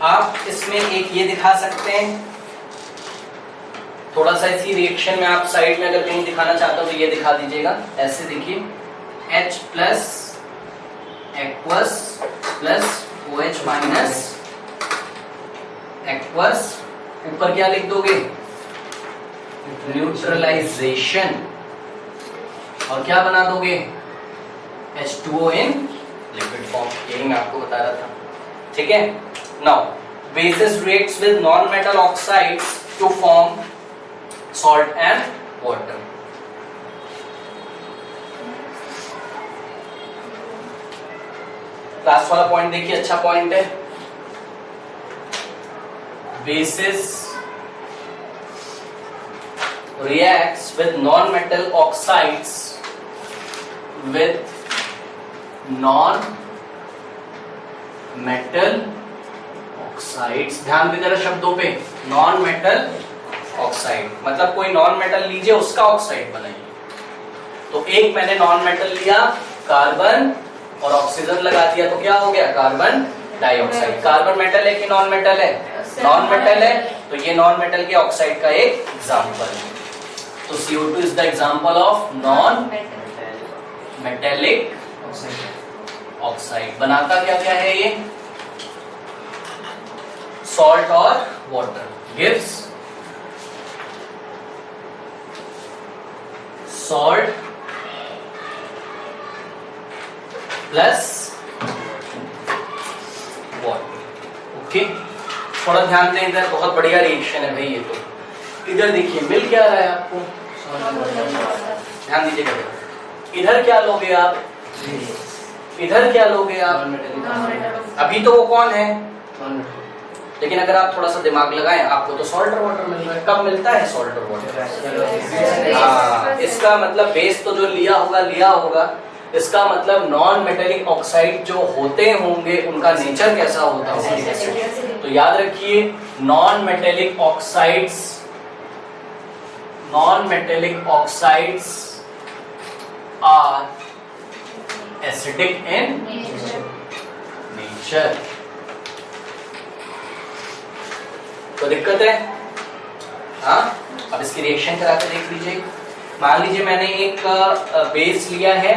Speaker 1: आप इसमें एक ये दिखा सकते हैं, थोड़ा सा इसी रिएक्शन में आप साइड में अगर कहीं दिखाना चाहते हो तो ये दिखा दीजिएगा। ऐसे देखिए, H plus aqueous plus OH minus aqueous, ऊपर क्या लिख दोगे? न्यूट्रलाइजेशन। और क्या बना दोगे? H2O in liquid form. यही मैं आपको बता रहा था, ठीक है। Now bases reacts with non-metal oxides to form salt and water. Last वाला पॉइंट देखिए, अच्छा पॉइंट है। bases reacts with non-metal oxides with non-metal oxides। ध्यान दे जरा शब्दों पे, non-metal oxide मतलब कोई नॉन मेटल लीजिए, उसका ऑक्साइड बनाइए। तो एक मैंने नॉन मेटल लिया, कार्बन और ऑक्सीजन लगा दिया, तो क्या हो गया? Carbon dioxide. कार्बन मेटल है कि नॉन मेटल है? नॉन मेटल है, तो ये नॉन मेटल के ऑक्साइड का एक एग्जांपल है। तो CO2 is the example of non metallic oxide. बनाता क्या क्या है ये? सॉल्ट और water. Gives salt plus water. Okay, थोड़ा ध्यान दें इधर, बहुत बढ़िया रिएक्शन है भाई ये तो। इधर देखिए मिल क्या रहा है आपको, ध्यान दीजिएगा। इधर क्या लोगे आप, इधर क्या लोगे आप, अभी तो वो कौन है, लेकिन अगर आप थोड़ा सा दिमाग लगाएं आपको तो सॉल्ट वाटर मिल रहा है। कब मिलता है सॉल्ट वाटर? हाँ, इसका मतलब बेस तो जो लिया होगा, इसका मतलब नॉन मेटेलिक ऑक्साइड जो होते होंगे उनका नेचर कैसा होता होगा। तो याद रखिए non metallic oxides are acidic in nature. तो दिक्कत है? हाँ, अब इसकी रिएक्शन करा के देख लीजिए। मान लीजिए मैंने एक बेस लिया है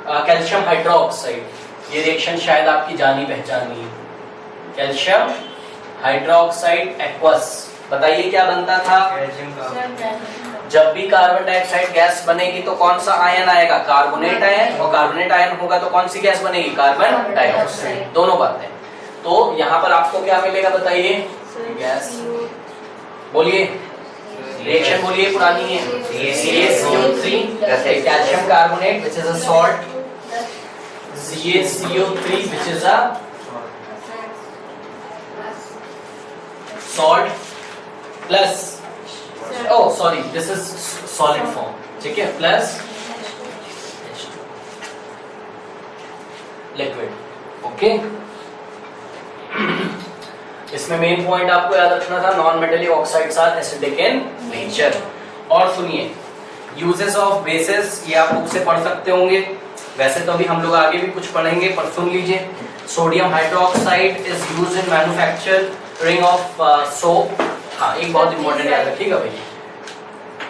Speaker 1: कैल्शियम हाइड्रोक्साइड, ये रिएक्शन शायद आपकी जानी पहचानी है, कैल्शियम हाइड्रोक्साइड एक्वस। बताइए क्या बनता था? जब भी कार्बन डाइऑक्साइड गैस बनेगी तो कौन सा आयन आएगा? कार्बोनेट आयन, और कार्बोनेट आयन होगा तो कौन सी गैस बनेगी? Carbon dioxide. दोनों बातें। तो यहाँ पर आपको क्या मिलेगा बताइए? गैस। बोलिए, रिएक्शन बोलिए, पुरानी है। CaCO3 calcium carbonate which is a salt, CaCO3 which is a salt plus, oh sorry this is solid form, ठीक है, plus liquid। ओके, इसमें मेन पॉइंट आपको याद रखना था, non metallic oxides are acidic in nature. और सुनिए uses of basis, ये आप बुक से पढ़ सकते होंगे, वैसे तो अभी हम लोग आगे भी कुछ पढ़ेंगे, पर सुन लीजिए। Sodium hydroxide is used in manufacturing of soap. हाँ, एक बहुत इंपॉर्टेंट याद रखिएगा भाई,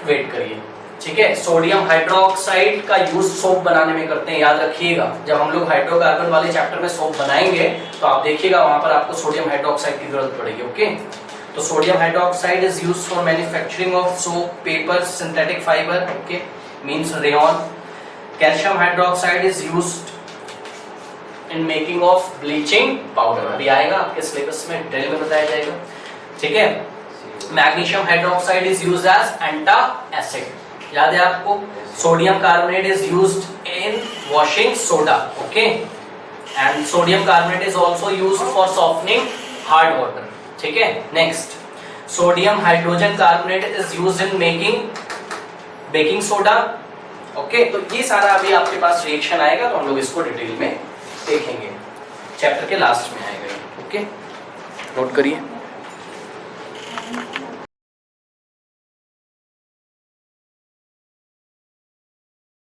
Speaker 1: वेट करिए, ठीक है। सोडियम हाइड्रोक्साइड का यूज सोप बनाने में करते हैं, याद रखिएगा। जब हम लोग हाइड्रोकार्बन वाले चैप्टर में सोप बनाएंगे तो आप देखिएगा वहां पर आपको सोडियम हाइड्रोक्साइड की जरूरत पड़ेगी। ओके, तो sodium hydroxide is used for manufacturing of soap, paper, synthetic fibre, okay, means rayon. Calcium hydroxide is used in making of bleaching powder, अभी आएगा आपके सिलेबस में, डिटेल में बताया जाएगा, ठीक है। Magnesium hydroxide is used as antacid, याद है आपको। Sodium carbonate is used in washing soda, okay, and sodium carbonate is also used for softening hard water, ठीक है। Next, sodium hydrogen carbonate is used in making baking soda, okay. तो ये सारा अभी आपके पास रिएक्शन आएगा तो हम लोग इसको डिटेल में देखेंगे, चैप्टर के लास्ट में आएगा, ओके। नोट करिए।